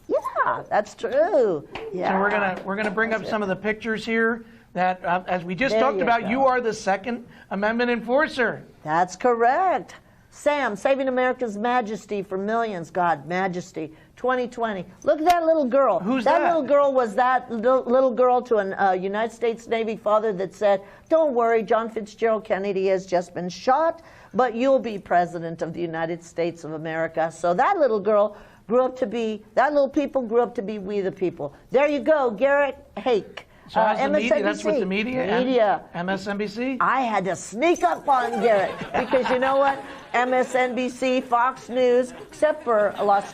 Yeah, that's true. Yeah. So we're gonna bring up some of the pictures here that, as we just There talked you about, go. you are the Second Amendment enforcer. That's correct. Sam, saving America's majesty for millions. God, majesty. 2020. Look at that little girl. Who's that? That little girl was that little girl to a United States Navy father that said, don't worry, John Fitzgerald Kennedy has just been shot, but you'll be president of the United States of America. So that little girl grew up to be, that little people grew up to be we the people. There you go, Garrett Hake. So how's the media? MSNBC. That's what the media. MSNBC. I had to sneak up on Garrett because you know what? MSNBC, Fox News, except for Las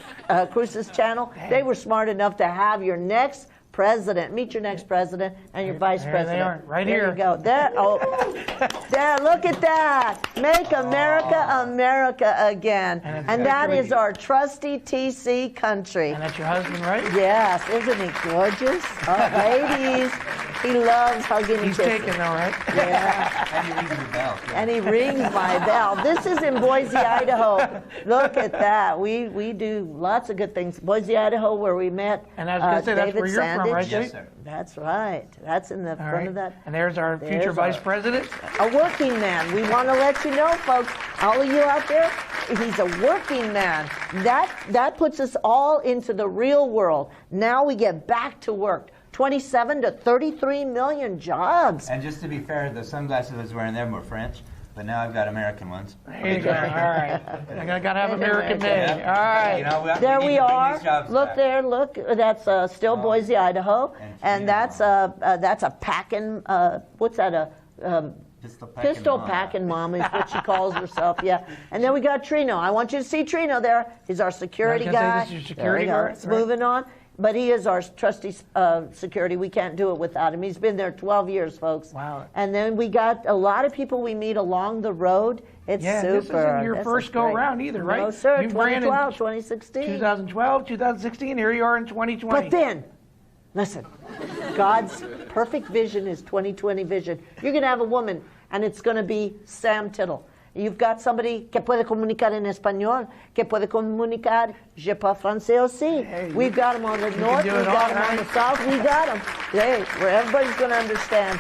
Cruces channel, they were smart enough to have your next president, meet your next president and your vice president. They are, right there here. You go. There, there, look at that. Make America America again. And that is our trusty TC country. And that's your husband, right? Yes, isn't he gorgeous? Ladies, he loves hugging and He's kissing. taken, all right? Yeah. And you ring the bell. And he rings my bell. This is in Boise, Idaho. Look at that. We do lots of good things. Boise, Idaho, where we met And I was going to say, that's David where you're from, right? Yes, sir. That's right. That's in the All front right. of that. And there's our future There's vice our- president. A working man. We want to let you know, folks, all of you out there, he's a working man. That puts us all into the real world. Now we get back to work. 27 to 33 million jobs. And just to be fair, the sunglasses I was wearing them were French, but now I've got American ones. There you go. All right. I got to have American made. All right. You know, There need we to bring are. these jobs Look back. there. Look. That's still Boise, Idaho, and that's a packing. What's that? Pistol packing mom is what she calls herself. Yeah. And then we got Trino. I want you to see Trino there. He's our security I was gonna say, guy. this is your There we security go. guard, Let's right. moving on. But he is our trusty security. We can't do it without him. He's been there 12 years, folks. Wow. And then we got a lot of people we meet along the road. It's super. This isn't your first go-around either, right? No, sir. You ran in 2012, 2016. 2012, 2016, here you are in 2020. But then, listen, God's perfect vision is 2020 vision. You're going to have a woman, and it's going to be Sam Tittle. You've got somebody que puede comunicar en español, que puede comunicar, je parle français aussi. Hey, we've got them on the north, we've got them on the south, we got them. Hey, where everybody's going to understand.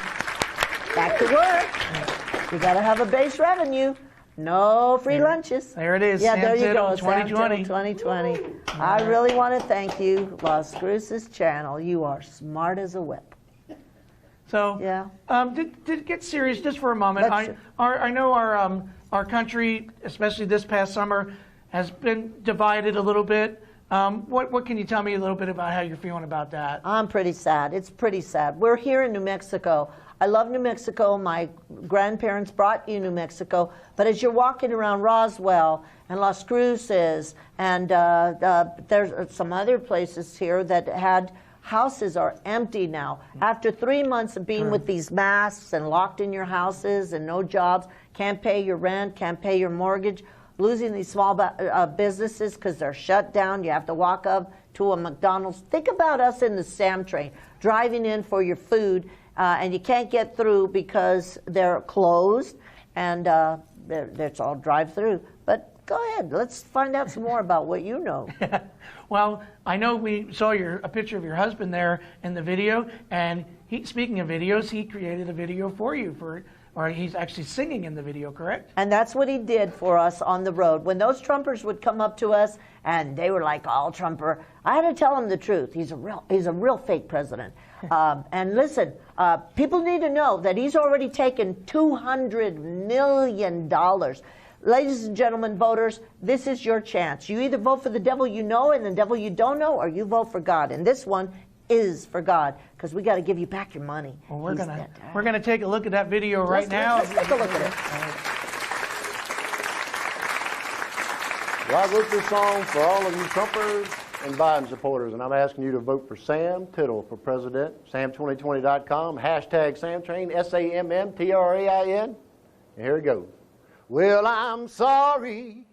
Back to work. We got to have a base revenue. No free lunches. There it is. Yeah, Sam there you Tittle, go. 2020. Sam Tittle 2020. I really want to thank you, Las Cruces Channel. You are smart as a whip. So, yeah. Did get serious just for a moment. I know our country, especially this past summer, has been divided a little bit. What can you tell me a little bit about how you're feeling about that? I'm pretty sad. It's pretty sad. We're here in New Mexico. I love New Mexico. My grandparents brought you New Mexico. But as you're walking around Roswell and Las Cruces, and there's some other places here that had houses are empty now. After 3 months of being with these masks and locked in your houses and no jobs, can't pay your rent, can't pay your mortgage, losing these small businesses because they're shut down. You have to walk up to a McDonald's. Think about us in the Sam train, driving in for your food, and you can't get through because they're closed, and it's all drive-through. But go ahead, let's find out some more about what you know. Well, I know we saw a picture of your husband there in the video, and speaking of videos, he created a video for you or he's actually singing in the video, correct? And that's what he did for us on the road. When those Trumpers would come up to us and they were like, "Oh, Trumper," I had to tell him the truth. He's a real fake president. And listen, people need to know that he's already taken $200 million. Ladies and gentlemen, voters, this is your chance. You either vote for the devil you know and the devil you don't know, or you vote for God. And this one is for God, because we got to give you back your money. Well, we're gonna take a look at that video right now. Let's take a look at it. Well, I wrote this song for all of you Trumpers and Biden supporters, and I'm asking you to vote for Sam Tittle for president. Sam2020.com, hashtag SamTrain, SAMMTRAIN. And here we go. Well, I'm sorry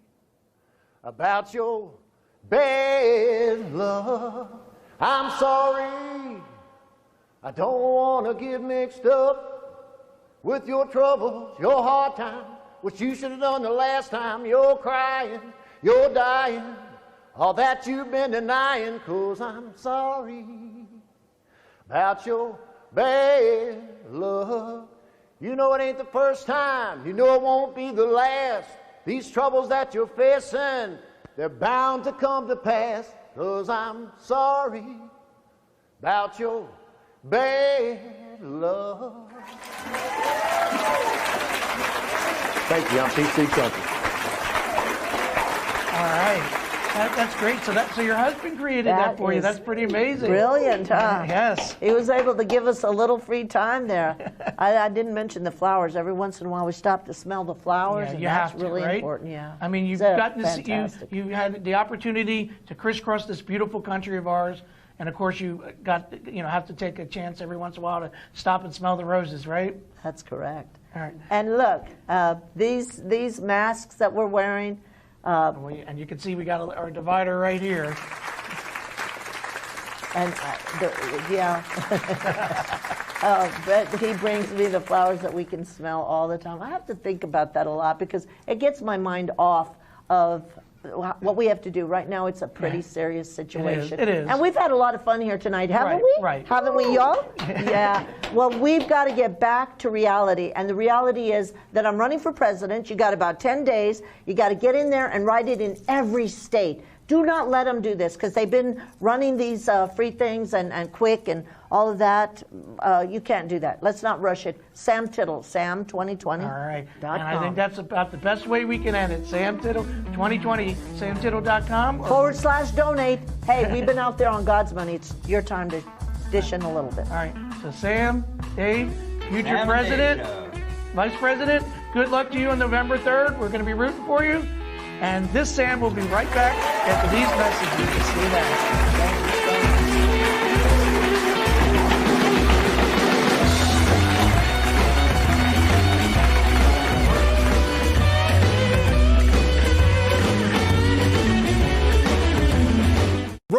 about your bad luck. I'm sorry. I don't want to get mixed up with your troubles, your hard time, what you should have done the last time. You're crying, you're dying, all that you've been denying, 'cause I'm sorry about your bad luck. You know it ain't the first time. You know it won't be the last. These troubles that you're facing, they're bound to come to pass. 'Cause I'm sorry about your bad luck. Thank you. I'm PC Country. All right. That's great. So your husband created that for you. That's pretty amazing. Brilliant, huh? Yes. He was able to give us a little free time there. I didn't mention the flowers. Every once in a while we stop to smell the flowers, and that's really important. Yeah. I mean, you've gotten to see, you had the opportunity to crisscross this beautiful country of ours, and of course you have to take a chance every once in a while to stop and smell the roses, right? That's correct. All right. And look, these masks that we're wearing. And you can see we got our divider right here. And but he brings me the flowers that we can smell all the time. I have to think about that a lot because it gets my mind off of what we have to do. Right now, it's a pretty serious situation. It is. And we've had a lot of fun here tonight, haven't we? Right. Haven't we, y'all? Yeah. Well, we've got to get back to reality. And the reality is that I'm running for president. You got about 10 days. You got to get in there and write it in every state. Do not let them do this because they've been running these free things and quick and all of that. You can't do that. Let's not rush it. Sam Tittle, Sam2020. All right. And I think that's about the best way we can end it. Sam Tittle, 2020, samtittle.com. /donate. Hey, we've been out there on God's money. It's your time to dish in a little bit. All right. So Sam, Dave, future president, vice president, good luck to you on November 3rd. We're going to be rooting for you. And this Sam will be right back after these messages. See you then.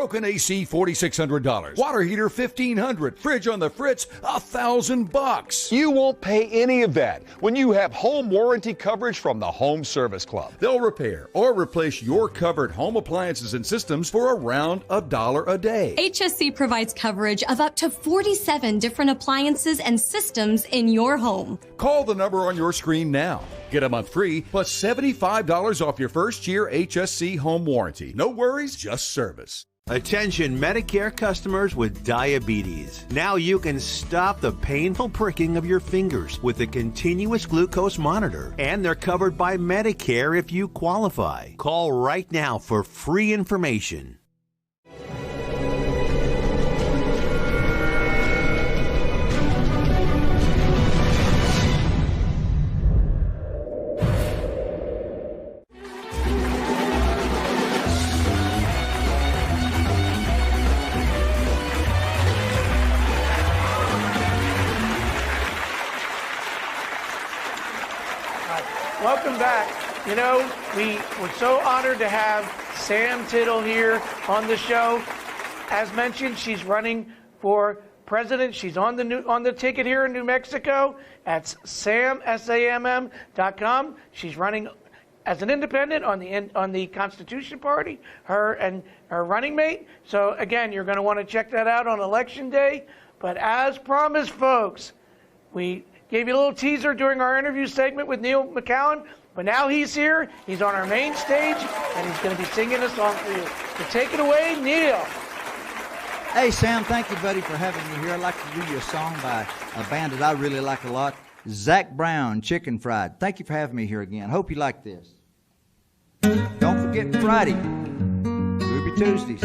Broken AC, $4,600. Water heater, $1,500. Fridge on the fritz, $1,000. You won't pay any of that when you have home warranty coverage from the Home Service Club. They'll repair or replace your covered home appliances and systems for around $1 a day. HSC provides coverage of up to 47 different appliances and systems in your home. Call the number on your screen now. Get a month free plus $75 off your first year HSC home warranty. No worries, just service. Attention Medicare customers with diabetes. Now you can stop the painful pricking of your fingers with a continuous glucose monitor. And they're covered by Medicare if you qualify. Call right now for free information. Welcome back. You know, we were so honored to have Sam Tittle here on the show. As mentioned, she's running for president. She's on the ticket here in New Mexico. That's SAMM.com. She's running as an independent on the Constitution Party, her and her running mate. So again, you're going to want to check that out on Election Day. But as promised, folks, we gave you a little teaser during our interview segment with Neal McCowen, but now he's here. He's on our main stage, and he's going to be singing a song for you. So take it away, Neal. Hey, Sam, thank you, buddy, for having me here. I'd like to do you a song by a band that I really like a lot, Zach Brown, Chicken Fried. Thank you for having me here again. Hope you like this. Don't forget Friday, Ruby Tuesdays,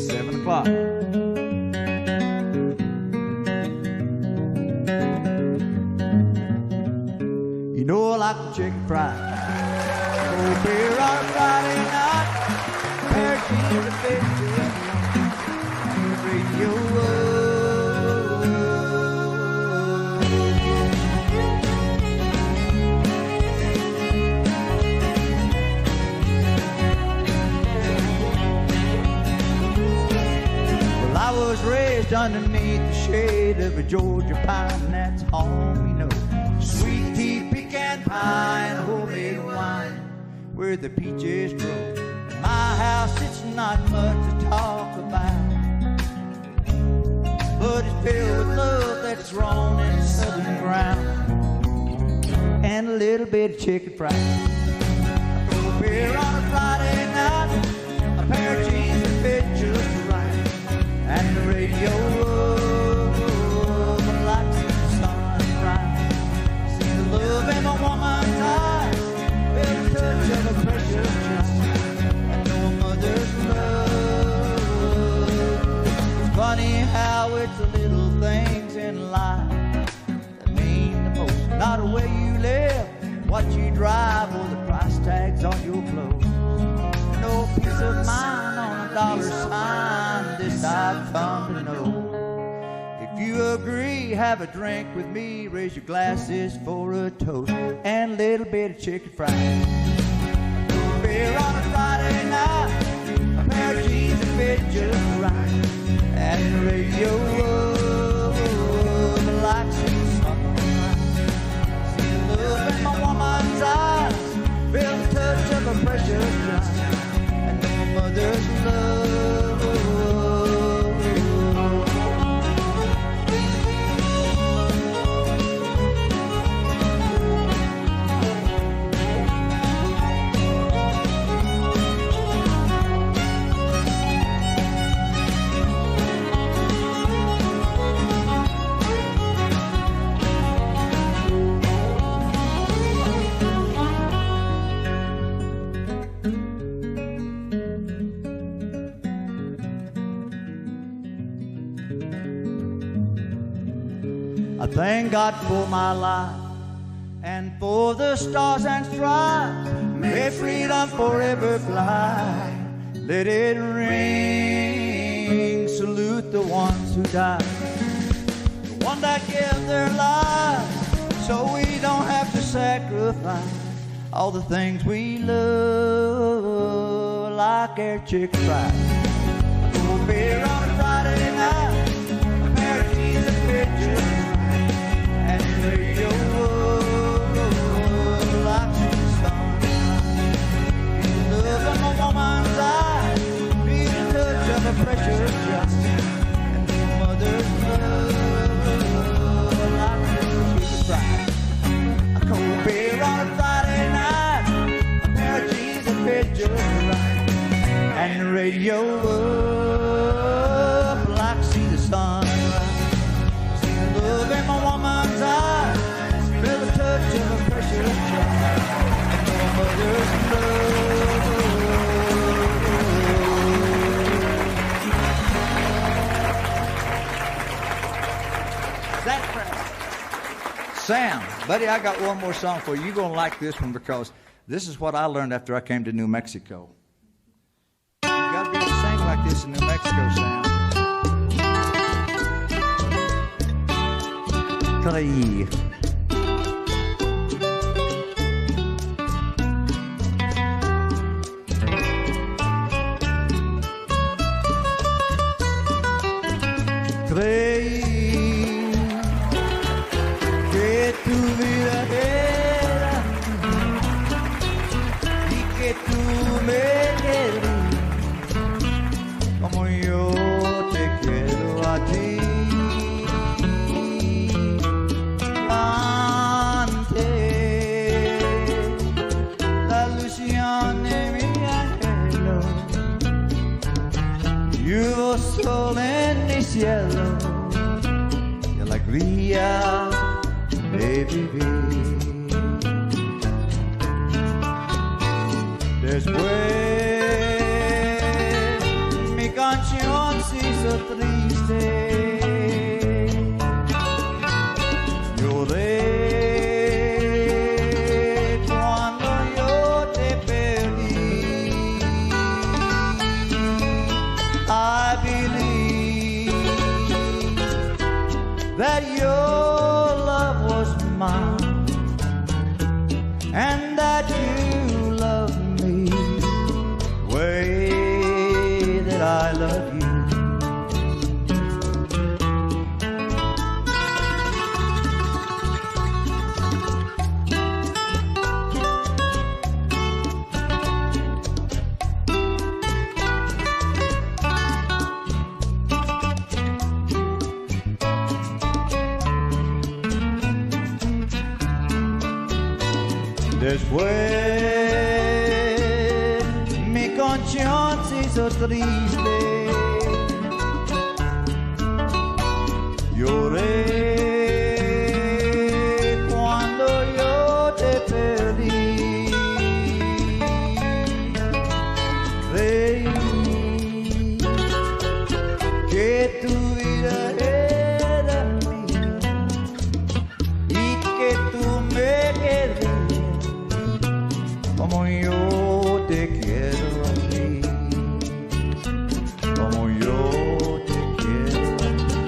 7 o'clock. You know I like the chicken fried. Cold beer on a Friday night. Pair of jeans that fit just radio. Well, I was raised underneath the shade of a Georgia pine, and that's home, you know. Sweet tea, pecan pie, and homemade wine where the peaches grow. In my house, it's not much to talk about, but it's filled with love that's grown in southern ground, and a little bit of chicken fried. I throw a beer on a Friday night, a pair of jeans that fit just right, and the radio. Love in a woman's eyes, feel the touch of a precious child, and no mother's love. It's funny how it's the little things in life that mean the most. Not the way you live, what you drive, or the price tags on your clothes. No peace of mind on a dollar sign, this I've come to know. If you agree, have a drink with me, raise your glasses for a toast, and a little bit of chicken fried. A beer on a Friday night, a pair of jeans that fit just right, and the radio like sweet sunrise. See the love in my woman's eyes, feel the touch of a precious child, and no mother's love. I thank God for my life and for the stars and stripes. May freedom forever fly. Let it ring. Salute the ones who died, the ones that give their lives so we don't have to sacrifice all the things we love, like air chicken fried. A beer on a Friday night, a pair of jeans that fit just right, and the radio like the sun. Look in my woman's eyes, feel the touch of a precious gem, and your mother's love like the sweet bride. A cold beer on a Friday night, a pair of jeans that fit just right, and the radio up like see the sunrise. See the love in my woman's eyes, feel the touch of a precious child, and your mother's love. Sam, buddy, I got one more song for you. You're going to like this one because this is what I learned after I came to New Mexico. You got to be able to sing like this in New Mexico, Sam. Three. Creí que tu vida era y que tú me querías como yo te quiero a ti. Ante la ilusión de mi anhelo, yo sol en mi cielo, y alegría de vivir. Después mi canción se hizo triste, lloré cuando yo te perdí. I believe that your love was mine and that you love me the way that I love you. Después mi canción se hizo triste, lloré cuando yo te perdí. Creí que tu vida era mía y que tú me querías como yo te quiero a ti, como yo te quiero a ti.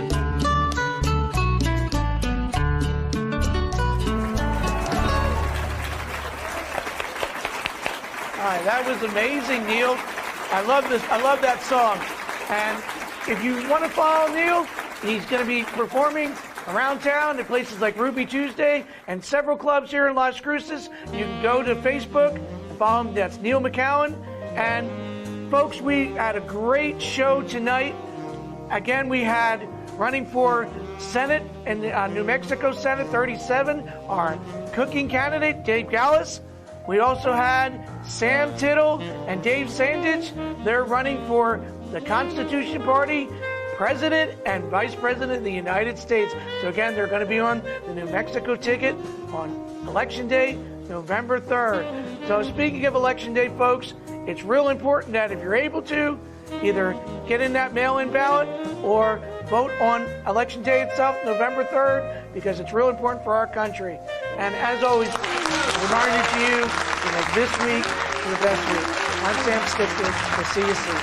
All right, that was amazing, Neil. I love this. I love that song. And if you want to follow Neil, he's going to be performing around town at places like Ruby Tuesday and several clubs here in Las Cruces. You can go to Facebook and follow him. That's Neal McCowen. And folks, we had a great show tonight. Again, we had running for Senate in New Mexico Senate 37, our cooking candidate, Dave Gallus. We also had Sam Tittle and Dave Sandage. They're running for the Constitution Party, President and Vice President of the United States. So again, they're going to be on the New Mexico ticket on Election Day, November 3rd. So speaking of Election Day, folks, it's real important that if you're able to, either get in that mail-in ballot or vote on Election Day itself, November 3rd, because it's real important for our country. And as always, a reminder to you to make this week the best week. I'm Sam Stichter. We'll see you soon.